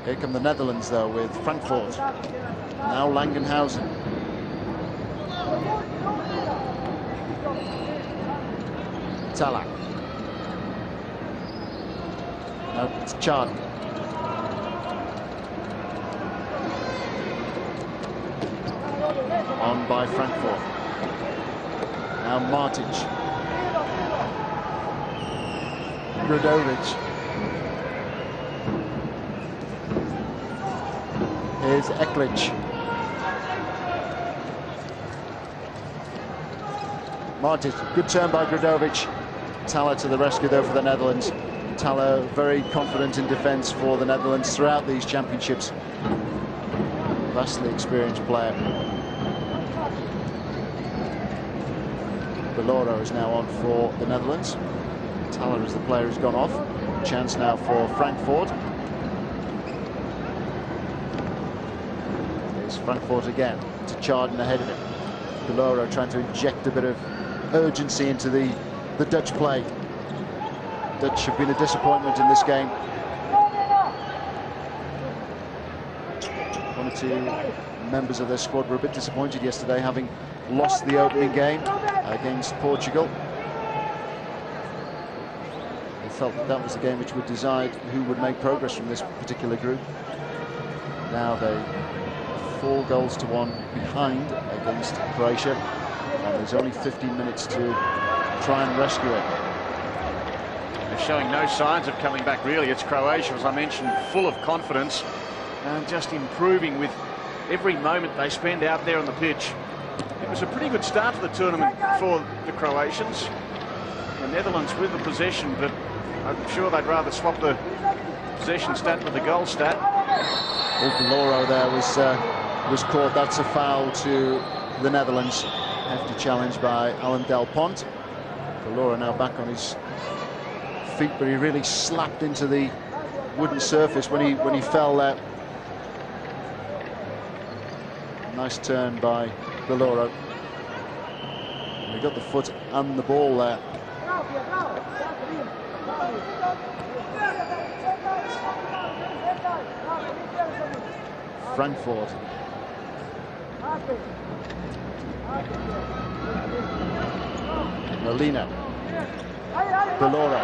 Here come the Netherlands though with Frankfurt, now Langenhausen. Talak. No, it's Chard. On by Frankfurt. Now Martic. Radovic. Here's Eklich. Martic, good turn by Gradovic. Thaler to the rescue though for the Netherlands. Thaler very confident in defence for the Netherlands throughout these championships. Vastly experienced player. Beloro is now on for the Netherlands. Thaler is the player who's gone off. Chance now for Frankfurt. There's Frankfurt again to Charden ahead of him. Beloro trying to inject a bit of urgency into the Dutch play. Dutch have been a disappointment in this game. One or two members of their squad were a bit disappointed yesterday, having lost the opening game against Portugal. They felt that that was the game which would decide who would make progress from this particular group. Now they 4-1 behind against Croatia, and there's only 15 minutes to try and rescue it. They're showing no signs of coming back really. It's Croatia, as I mentioned, full of confidence and just improving with every moment they spend out there on the pitch. It was a pretty good start to the tournament for the Croatians. The Netherlands with the possession, but I'm sure they'd rather swap the possession stat with the goal stat. Beloro there was caught. That's a foul to the Netherlands. Hefty challenge by Alan Del Pont. Beloro now back on his feet, but he really slapped into the wooden surface when he fell there. Nice turn by Beloro. He got the foot and the ball there. Frankfurt. Molina. Beloro.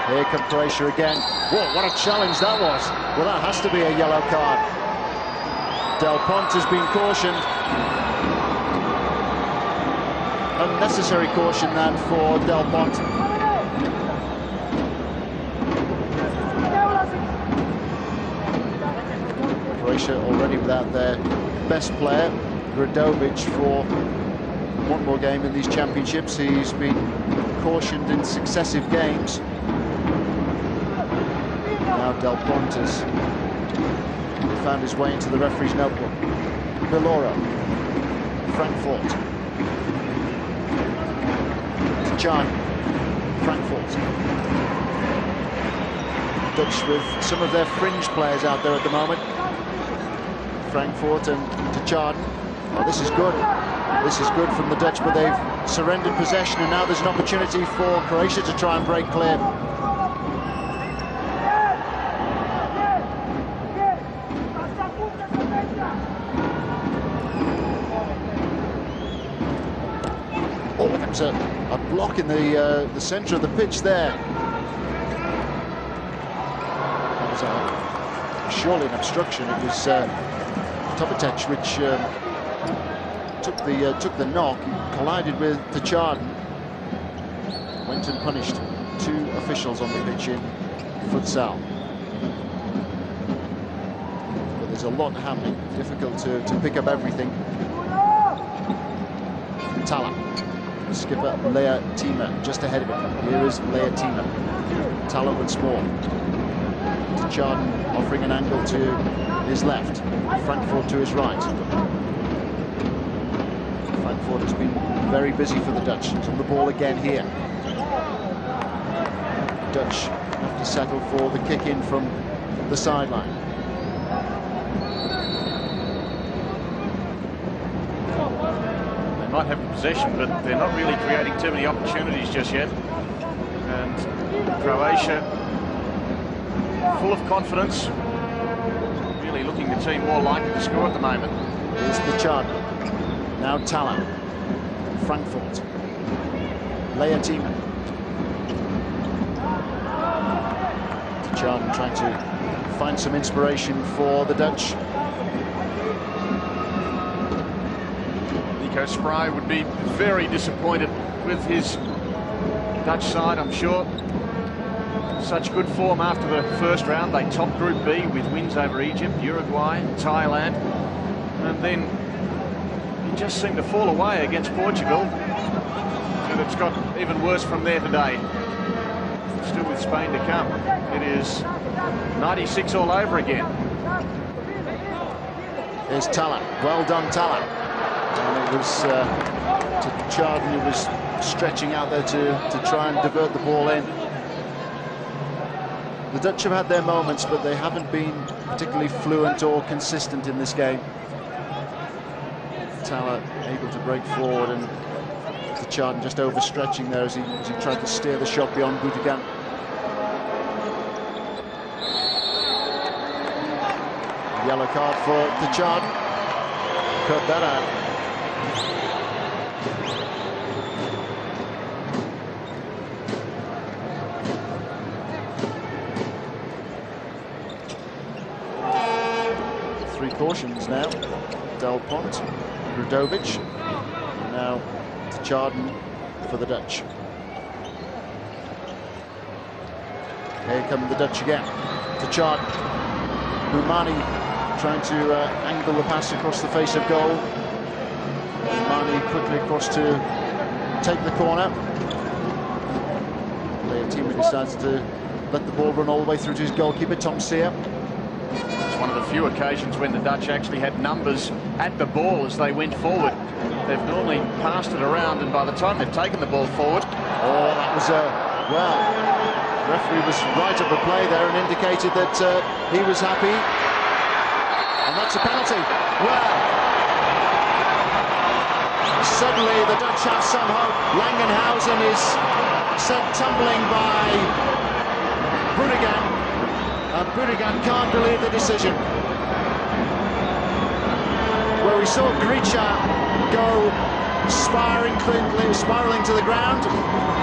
Here come Croatia again. Whoa, what a challenge that was. Well, that has to be a yellow card. Del Pont has been cautioned. Unnecessary caution then for Del Pont. Croatia already without their best player, Radovic, for one more game in these championships. He's been cautioned in successive games. Now Del Pont has found his way into the referee's notebook. Beloro. Frankfurt. Chan. Frankfurt. Dutch with some of their fringe players out there at the moment. Frankfurt and Tchard. Oh, this is good. This is good from the Dutch, but they've surrendered possession, and now there's an opportunity for Croatia to try and break clear. Oh, there's a block in the centre of the pitch there. That was surely an obstruction. It was Tomatic which took the knock, collided with Tchard, went and punished two officials on the pitch in futsal. But there's a lot happening, difficult to pick up everything. Thaler. skipper Lea Tima just ahead of him. Here is Lea Tima. Tala once more. Chardon offering an angle to his left. Frankfurt to his right. Frankfurt has been very busy for the Dutch. It's on the ball again here. Dutch have to settle for the kick in from the sideline. They might have possession, but they're not really creating too many opportunities just yet. And Croatia, full of confidence, really looking the team more likely to score at the moment. Here's the Chardon. Now Tala. Frankfurt. Lea Tima. Chardon trying to find some inspiration for the Dutch. Nico Spry would be very disappointed with his Dutch side, I'm sure. Such good form after the first round. They topped Group B with wins over Egypt, Uruguay, Thailand, and then it just seemed to fall away against Portugal, and it's got even worse from there today. Still with Spain to come. It is 96 all over again. Here's Tala. Well done, Tala. And it was to Chardon, who was stretching out there to try and divert the ball in. The Dutch have had their moments, but they haven't been particularly fluent or consistent in this game. Tala able to break forward, and the Chardon just overstretching there as he tried to steer the shot beyond Gutegan. Yellow card for the Chardon. Cut that out. Three cautions now. Del Pont, Rudovic. Now to Chardon for the Dutch. Here come the Dutch again. To Chardon. Boumani trying to angle the pass across the face of goal. Boumani quickly across to take the corner. Lea Tima decides to let the ball run all the way through to his goalkeeper, Tom Sear. It's one of the few occasions when the Dutch actually had numbers at the ball as they went forward. They've normally passed it around, and by the time they've taken the ball forward... Oh, that was well, the referee was right of the play there and indicated that he was happy. And that's a penalty. Well, suddenly the Dutch have some hope. Langenhausen is sent tumbling by Budigan, and Budigan can't believe the decision. Where we saw Gricha go spiraling to the ground.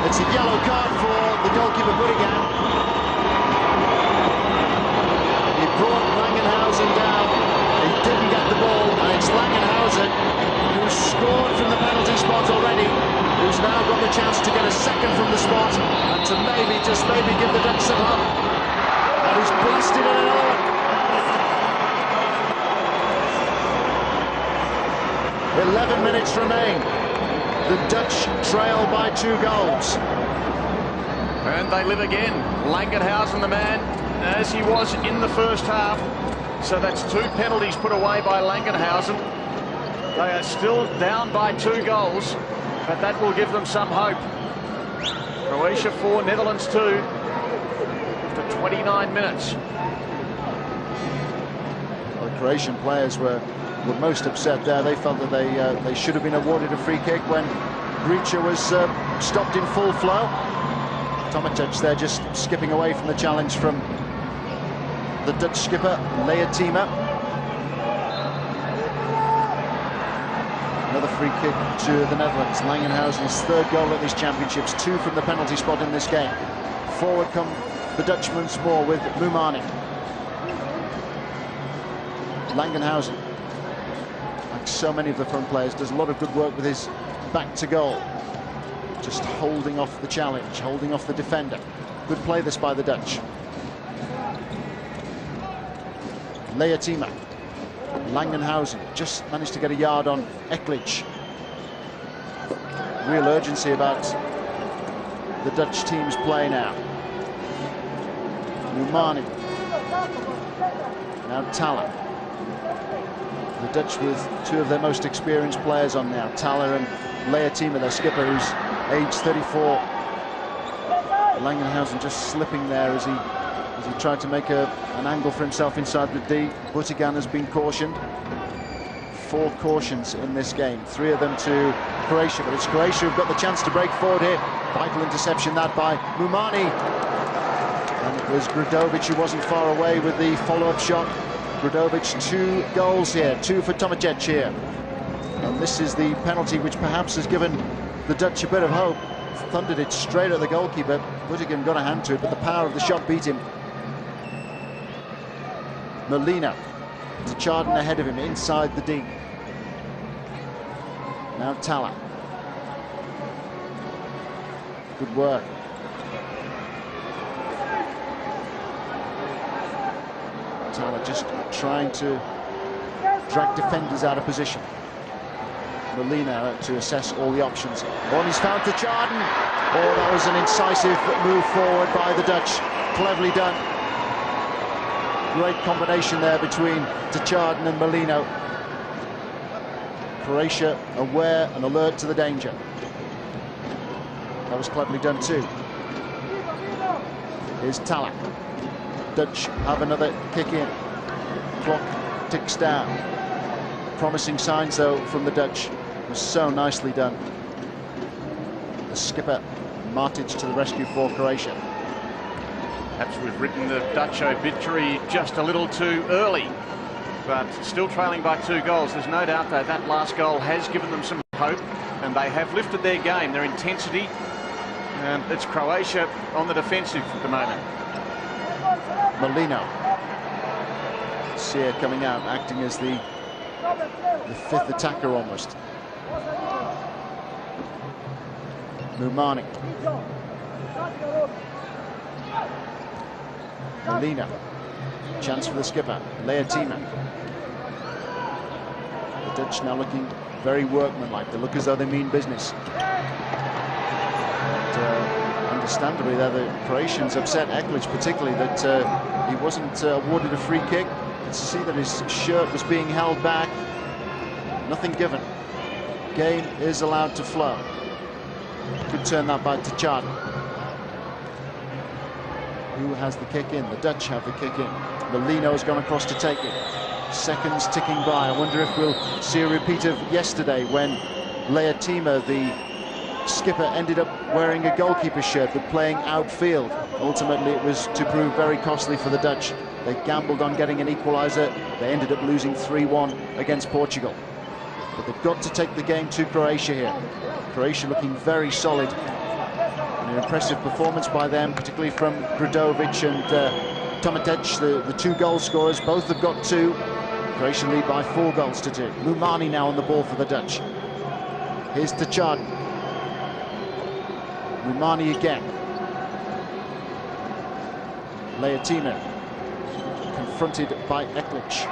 It's a yellow card for the goalkeeper Budigan. He brought Langenhausen down. He didn't get the ball, and it's Langenhausen who's scored from the penalty spot already, who's now got the chance to get a second from the spot and to maybe, just maybe, give the Dutch some hope. And he's blasted in another one. 11 minutes remain. The Dutch trail by 2 goals. And they live again. Langenhausen the man, as he was in the first half. So that's 2 penalties put away by Langenhausen. They are still down by 2 goals, but that will give them some hope. Croatia 4, Netherlands 2, after 29 minutes. Well, the Croatian players were most upset there. They felt that they should have been awarded a free kick when Gricha was stopped in full flow. Tomatic there just skipping away from the challenge from the Dutch skipper, Lea Tima. Another free kick to the Netherlands. Langenhausen's 3rd goal at these championships, 2 from the penalty spot in this game. Forward come the Dutch once more with Boumani. Langenhausen, like so many of the front players, does a lot of good work with his back to goal. Just holding off the challenge, holding off the defender. Good play this by the Dutch. Lea Tima. Langenhausen just managed to get a yard on Eklich. real urgency about the Dutch team's play now. Numani. Now Thaler. The Dutch with two of their most experienced players on now, Thaler and Leatima, their skipper, who's age 34. Langenhausen just slipping there as he tried to make an angle for himself inside the D. Butigan has been cautioned. 4 cautions in this game, 3 of them to Croatia, but it's Croatia who've got the chance to break forward here. Vital interception that by Mumani. And it was Grudovic who wasn't far away with the follow-up shot. Grudovic, 2 goals here, 2 for Tomacic here. And this is the penalty which perhaps has given the Dutch a bit of hope. Thundered it straight at the goalkeeper. Butigan got a hand to it, but the power of the shot beat him. Molina to Chardon ahead of him inside the D. Now Thaler. Good work. Thaler just trying to drag defenders out of position. Molina to assess all the options. One is found to Chardon. Oh, that was an incisive move forward by the Dutch. Cleverly done. Great combination there between Chardon and Molino. Croatia aware and alert to the danger. That was cleverly done too. Here's Thaler. Dutch have another kick in. Clock ticks down. Promising signs though from the Dutch. It was so nicely done. The skipper Matic to the rescue for Croatia. Perhaps we've written the Dutch obituary just a little too early, but still trailing by 2 goals. There's no doubt though that last goal has given them some hope, and they have lifted their game, their intensity, and it's Croatia on the defensive at the moment. Molino. Sear coming out, acting as the 5th attacker almost. Mumani. Molina. Chance for the skipper, Leatima. The Dutch now looking very workmanlike. They look as though they mean business. And, understandably, the Croatians upset Eklic particularly that he wasn't awarded a free kick. You can see that his shirt was being held back. Nothing given. Game is allowed to flow. Good turn that by Chardon. Who has the kick in? The Dutch have the kick in. Molino's gone across to take it. Seconds ticking by. I wonder if we'll see a repeat of yesterday when Leatima, the skipper, ended up wearing a goalkeeper shirt but playing outfield. Ultimately it was to prove very costly for the Dutch. They gambled on getting an equaliser. They ended up losing 3-1 against Portugal. But they've got to take the game to Croatia here. Croatia looking very solid. An impressive performance by them, particularly from Grudovic and Tomacic, the 2 goal scorers. Both have got 2. Croatia lead by 4 goals to 2. Mumani now on the ball for the Dutch. Here's Chardon. Mumani again. Leatima confronted by Eklic.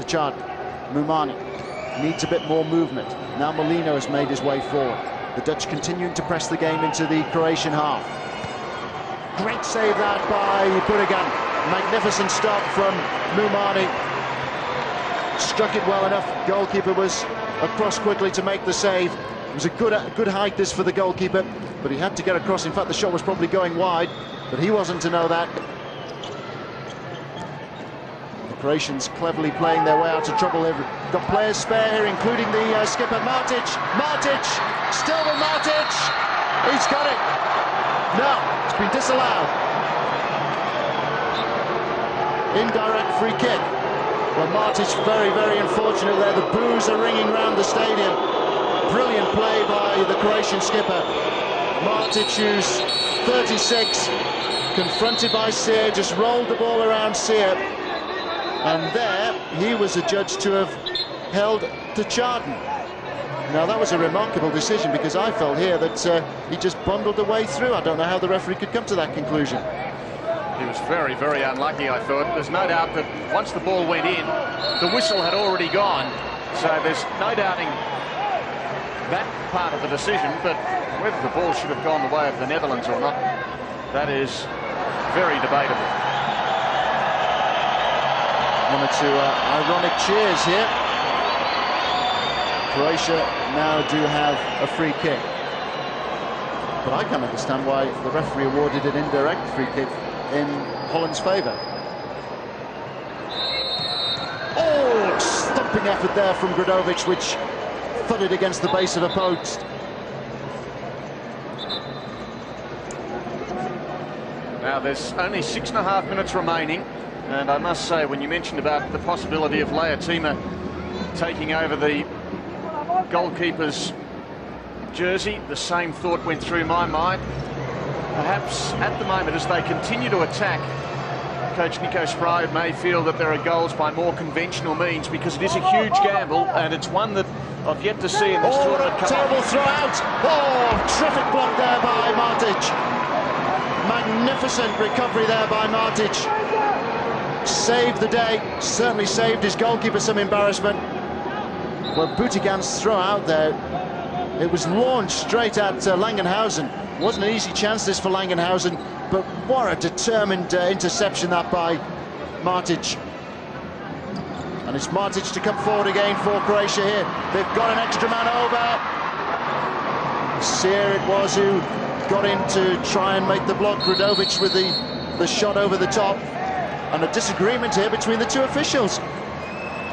Chardon. Mumani needs a bit more movement. Now Molino has made his way forward. The Dutch continuing to press the game into the Croatian half. Great save that by Butigan. Magnificent stop from Mumani. Struck it well enough. Goalkeeper was across quickly to make the save. It was a good height this for the goalkeeper, but he had to get across. In fact, the shot was probably going wide, but he wasn't to know that. The Croatians cleverly playing their way out of trouble. They've got players spare here, including the skipper Matic. Matic, still with Matic. He's got it. No, it's been disallowed. Indirect free kick. Well, Matic very, very unfortunate there. The boos are ringing round the stadium. Brilliant play by the Croatian skipper. Matic, who's 36, confronted by Sear, just rolled the ball around Sear. And there, he was adjudged to have held Chardon. Now, that was a remarkable decision, because I felt here that he just bundled the way through. I don't know how the referee could come to that conclusion. He was very, very unlucky, I thought. There's no doubt that once the ball went in, the whistle had already gone. So there's no doubting that part of the decision, but whether the ball should have gone the way of the Netherlands or not, that is very debatable. One or two ironic cheers here. Croatia now do have a free kick, but I can't understand why the referee awarded an indirect free kick in Holland's favour. Oh, stumping effort there from Gradovic, which thudded against the base of a post. Now there's only 6.5 minutes remaining, and I must say, when you mentioned about the possibility of Leotima taking over the goalkeeper's jersey, the same thought went through my mind. Perhaps at the moment, as they continue to attack, Coach Nico Spry may feel that there are goals by more conventional means, because it is a huge gamble, and it's one that I've yet to see in this tournament. Terrible throw out. Oh, terrific block there by Martic. Magnificent recovery there by Martic. Saved the day, certainly saved his goalkeeper some embarrassment. Well, Butigan's throw out there, it was launched straight at Langenhausen. Wasn't an easy chance this for Langenhausen, but what a determined interception that by Martic. And it's Martic to come forward again for Croatia here. They've got an extra man over. Sear it was who got in to try and make the block. Gradovic with the shot over the top. And a disagreement here between the two officials.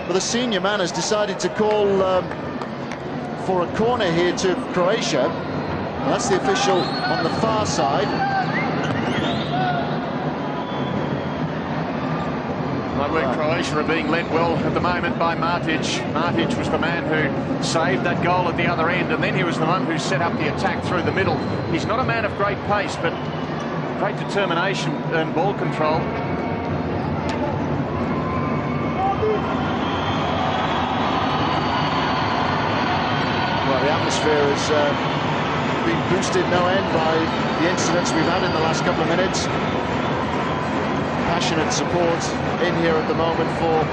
But the senior man has decided to call for a corner here to Croatia. And that's the official on the far side. Well, where Croatia are being led well at the moment by Martic. Martic was the man who saved that goal at the other end, and then he was the one who set up the attack through the middle. He's not a man of great pace, but great determination and ball control. Well, the atmosphere has been boosted no end by the incidents we've had in the last couple of minutes. Passionate support in here at the moment for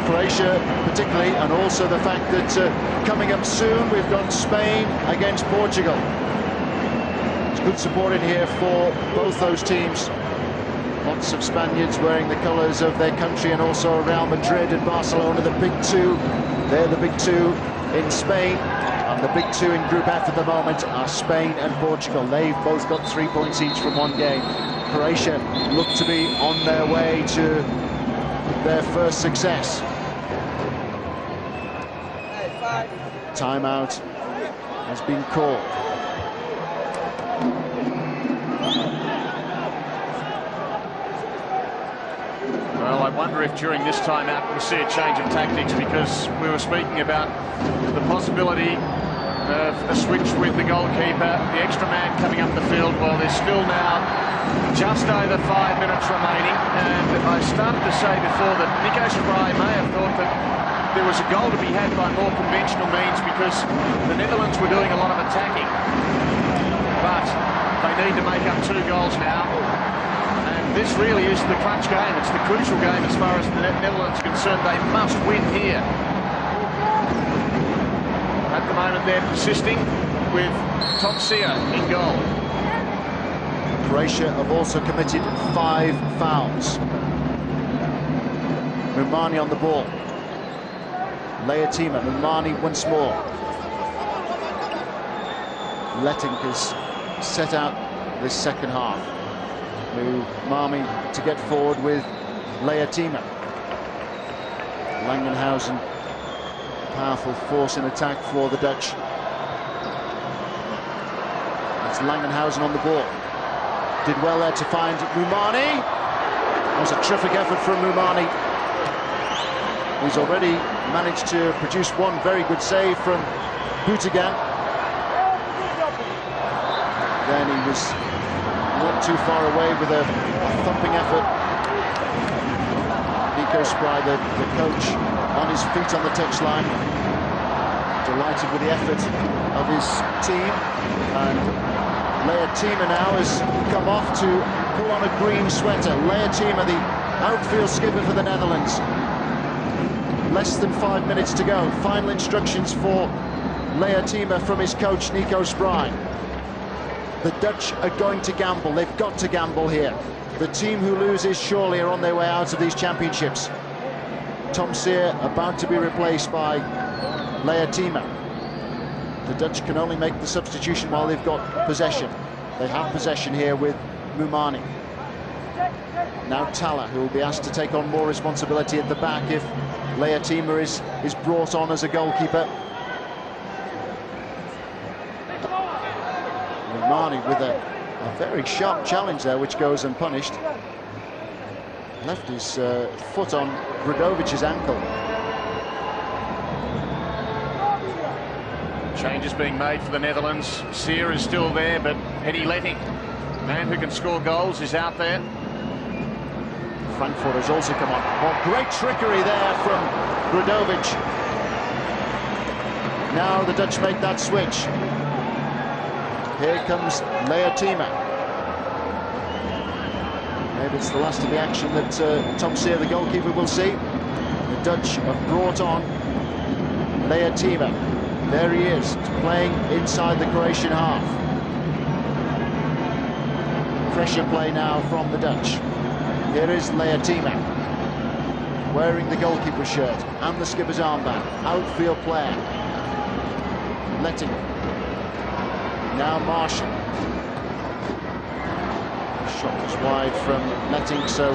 Croatia particularly, and also the fact that coming up soon we've got Spain against Portugal. It's good support in here for both those teams. Lots of Spaniards wearing the colours of their country, and also Real Madrid and Barcelona, the big two. They're the big two in Spain. And the big two in Group F at the moment are Spain and Portugal. They've both got 3 points each from one game. Croatia look to be on their way to their first success. Timeout has been called. Well, I wonder if during this timeout we'll see a change of tactics, because we were speaking about the possibility of a switch with the goalkeeper, the extra man coming up the field. Well, there's still now just over 5 minutes remaining, and I started to say before that Nico Spry may have thought that there was a goal to be had by more conventional means, because the Netherlands were doing a lot of attacking, but they need to make up 2 goals now. This really is the crunch game. It's the crucial game as far as the Netherlands are concerned. They must win here. At the moment, they're persisting with Topsia in goal. Croatia have also committed 5 fouls. Mumani on the ball. Leotima, Mumani once more. Letting has set out this second half. Mumani to get forward with Leotima. Langenhausen, powerful force in attack for the Dutch. It's Langenhausen on the ball. Did well there to find Mumani. That was a terrific effort from Mumani. He's already managed to produce one very good save from Butigan. Then he was not too far away with a thumping effort. Nico Spry, the coach, on his feet on the touchline, delighted with the effort of his team. And Leotima now has come off to pull on a green sweater. Leotima, the outfield skipper for the Netherlands. Less than 5 minutes to go. Final instructions for Leotima from his coach Nico Sprijn. The Dutch are going to gamble. They've got to gamble here. The team who loses surely are on their way out of these championships. Tom Sear about to be replaced by Leotima. The Dutch can only make the substitution while they've got possession. They have possession here with Mumani. Now Tala, who will be asked to take on more responsibility at the back if Leotima is brought on as a goalkeeper. Mumani with a very sharp challenge there, which goes unpunished. Left his foot on Gradovic's ankle. Changes being made for the Netherlands. Sear is still there, but Eddie Letting, man who can score goals, is out there. Frankfurt has also come on. Oh, great trickery there from Gradovic. Now the Dutch make that switch. Here comes Leotima. Maybe it's the last of the action that Tom Sear, the goalkeeper, will see. The Dutch have brought on Leotima. There he is, playing inside the Croatian half. Pressure play now from the Dutch. Here is Leotima, wearing the goalkeeper's shirt and the skipper's armband. Outfield player. Letting. Now Marshall. Shot was wide from Letting, so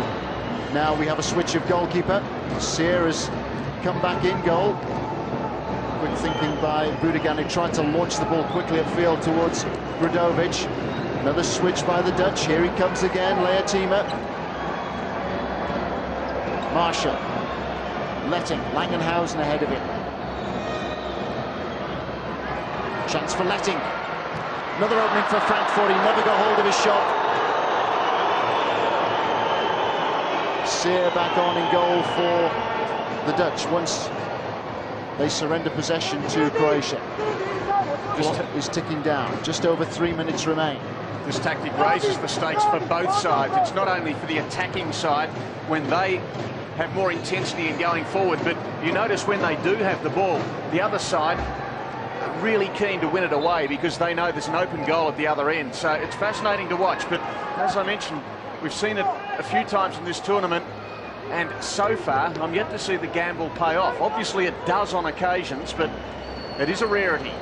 now we have a switch of goalkeeper. Sear has come back in goal. Quick thinking by Budigan, who tried to launch the ball quickly upfield towards Gradovic. Another switch by the Dutch. Here he comes again, Leotima. Marshall. Letting. Langenhausen ahead of him. Chance for Letting. Another opening for Frankfurt. He never got hold of his shot. Sear back on in goal for the Dutch once they surrender possession to Croatia. Clock is ticking down. Just over 3 minutes remain. This tactic raises the stakes for both sides. It's not only for the attacking side when they have more intensity in going forward, but you notice when they do have the ball, the other side are really keen to win it away because they know there's an open goal at the other end. So it's fascinating to watch, but as I mentioned, we've seen it a few times in this tournament, and so far I'm yet to see the gamble pay off. Obviously it does on occasions, but it is a rarity.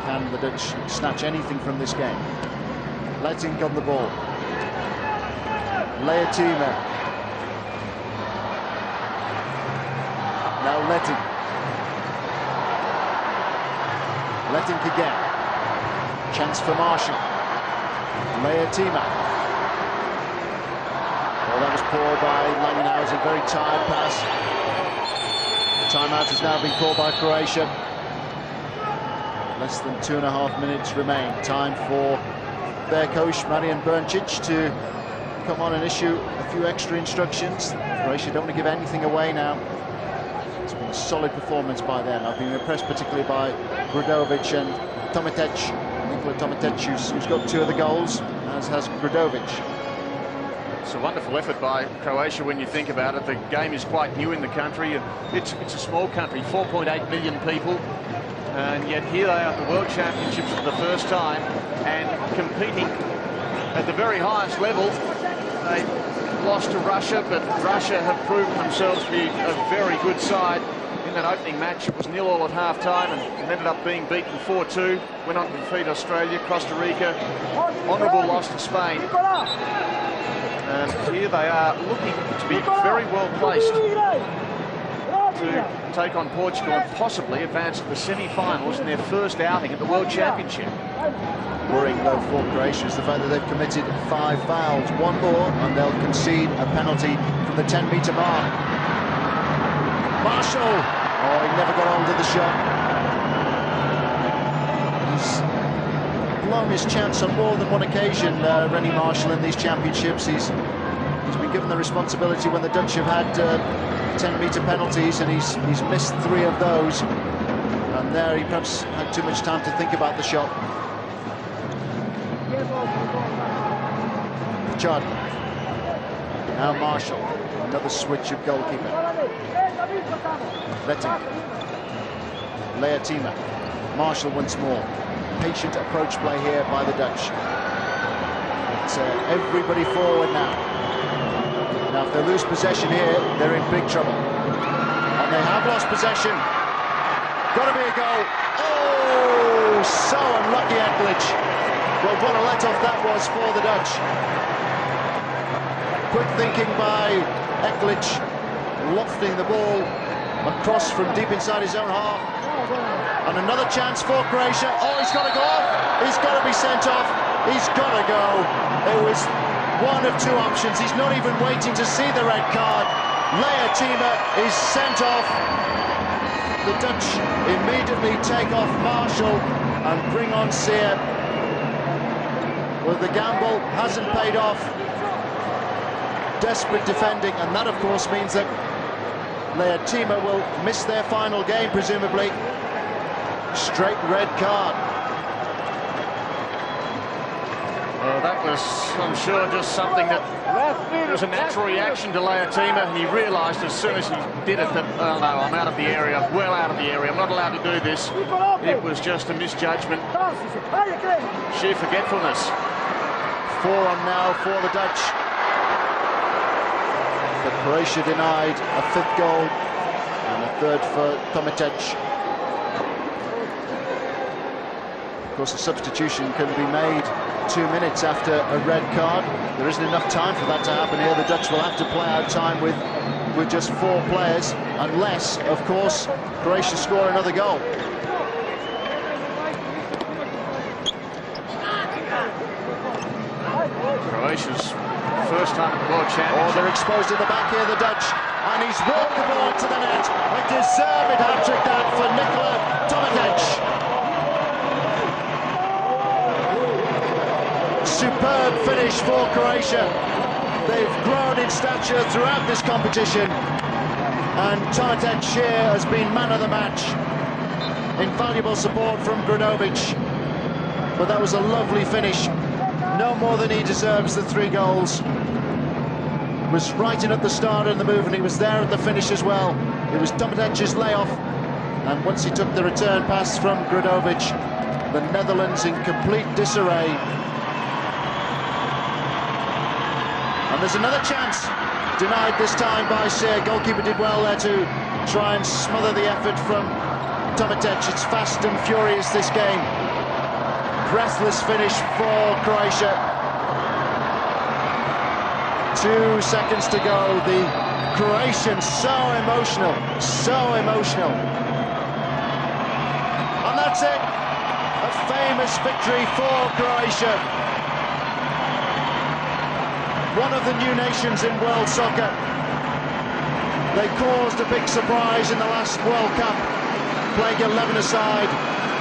Can the Dutch snatch anything from this game? Letting on the ball. Leotima. Now Letting. Letting again. Chance for Marshall. Leotima. Oh, that was poor by Langenhausen. Very tired pass. Timeout has now been called by Croatia. Less than 2.5 minutes remain. Time for their coach, Marian Brncic, to come on and issue a few extra instructions. Croatia don't want to give anything away now. It's been a solid performance by them. I've been impressed particularly by Gradovic and Tomatec. Nikola Tomatec, who's got 2 of the goals, as has Gradovic. It's a wonderful effort by Croatia when you think about it. The game is quite new in the country. It's a small country, 4.8 million people. And yet here they are at the World Championships for the first time and competing at the very highest level. They lost to Russia, but Russia have proven themselves to be a very good side. In that opening match, it was 0-0 at half-time and ended up being beaten 4-2. Went on to defeat Australia, Costa Rica. Honourable loss to Spain. And here they are looking to be very well placed to take on Portugal and possibly advance to the semi-finals in their first outing at the World Championship. Worrying though for Croatia is the fact that they've committed 5 fouls, 1 more, and they'll concede a penalty from the 10-metre mark. Marshall! Oh, he never got hold of the shot. He's blown his chance on more than one occasion, Rennie Marshall, in these championships. He's been given the responsibility when the Dutch have had 10-metre penalties, and he's missed 3 of those. And there he perhaps had too much time to think about the shot. Chad. Now Marshall. Another switch of goalkeeper. Letting. Leatima. Marshall once more. Patient approach play here by the Dutch. It's everybody forward now. Now if they lose possession here, they're in big trouble. And they have lost possession. Got to be a goal. Oh, so unlucky, Eklic. Well, what a let-off that was for the Dutch. Quick thinking by Eklic, lofting the ball across from deep inside his own half. And another chance for Croatia. Oh, he's got to go off. He's got to be sent off. He's got to go. It was one of two options. He's not even waiting to see the red card. Leatima is sent off. The Dutch immediately take off Marshall and bring on Sear. Well, the gamble hasn't paid off. Desperate defending, and that of course means that Leatima will miss their final game, presumably. Straight red card. Well, that was, I'm sure, just something that was a natural reaction to Leatima. He realised as soon as he did it that, oh no, I'm out of the area, well out of the area, I'm not allowed to do this. It was just a misjudgment. Sheer forgetfulness. 4 on now for the Dutch. But Croatia denied a 5th goal and a 3rd for Tomatic. Of course, a substitution can be made 2 minutes after a red card. There isn't enough time for that to happen here. The Dutch will have to play out time with just 4 players, unless, of course, Croatia score another goal. Croatia's first time at the World Championship. Oh, they're exposed in the back here, the Dutch. And he's walked the ball to the net. A deserved hat-trick that for Nikola Tomatic. Superb finish for Croatia. They've grown in stature throughout this competition. And Tomatic here has been man of the match. Invaluable support from Granovic. But that was a lovely finish. No more than he deserves, the 3 goals. Was right in at the start of the move, and he was there at the finish as well. It was Tomatic's layoff, and once he took the return pass from Granovic, the Netherlands in complete disarray. And there's another chance, denied this time by Sear. Goalkeeper did well there to try and smother the effort from Tomatic. It's fast and furious, this game. Breathless finish for Croatia. 2 seconds to go. The Croatians so emotional, so emotional. And that's it. A famous victory for Croatia. One of the new nations in world soccer. They caused a big surprise in the last World Cup, playing 11-a-side.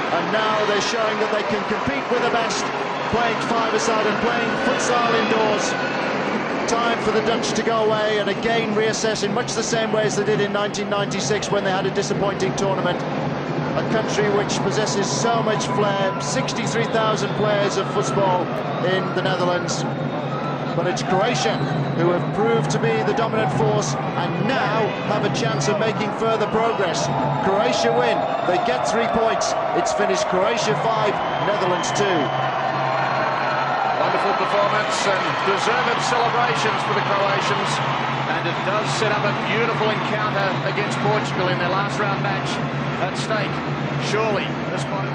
And now they're showing that they can compete with the best, playing 5-a-side and playing futsal indoors. Time for the Dutch to go away and again reassess in much the same way as they did in 1996 when they had a disappointing tournament. A country which possesses so much flair, 63,000 players of football in the Netherlands. But it's Croatia who have proved to be the dominant force and now have a chance of making further progress. Croatia win, they get 3 points. It's finished Croatia 5, Netherlands 2. Wonderful performance and deserved celebrations for the Croatians. And it does set up a beautiful encounter against Portugal in their last round match at stake. Surely, this one.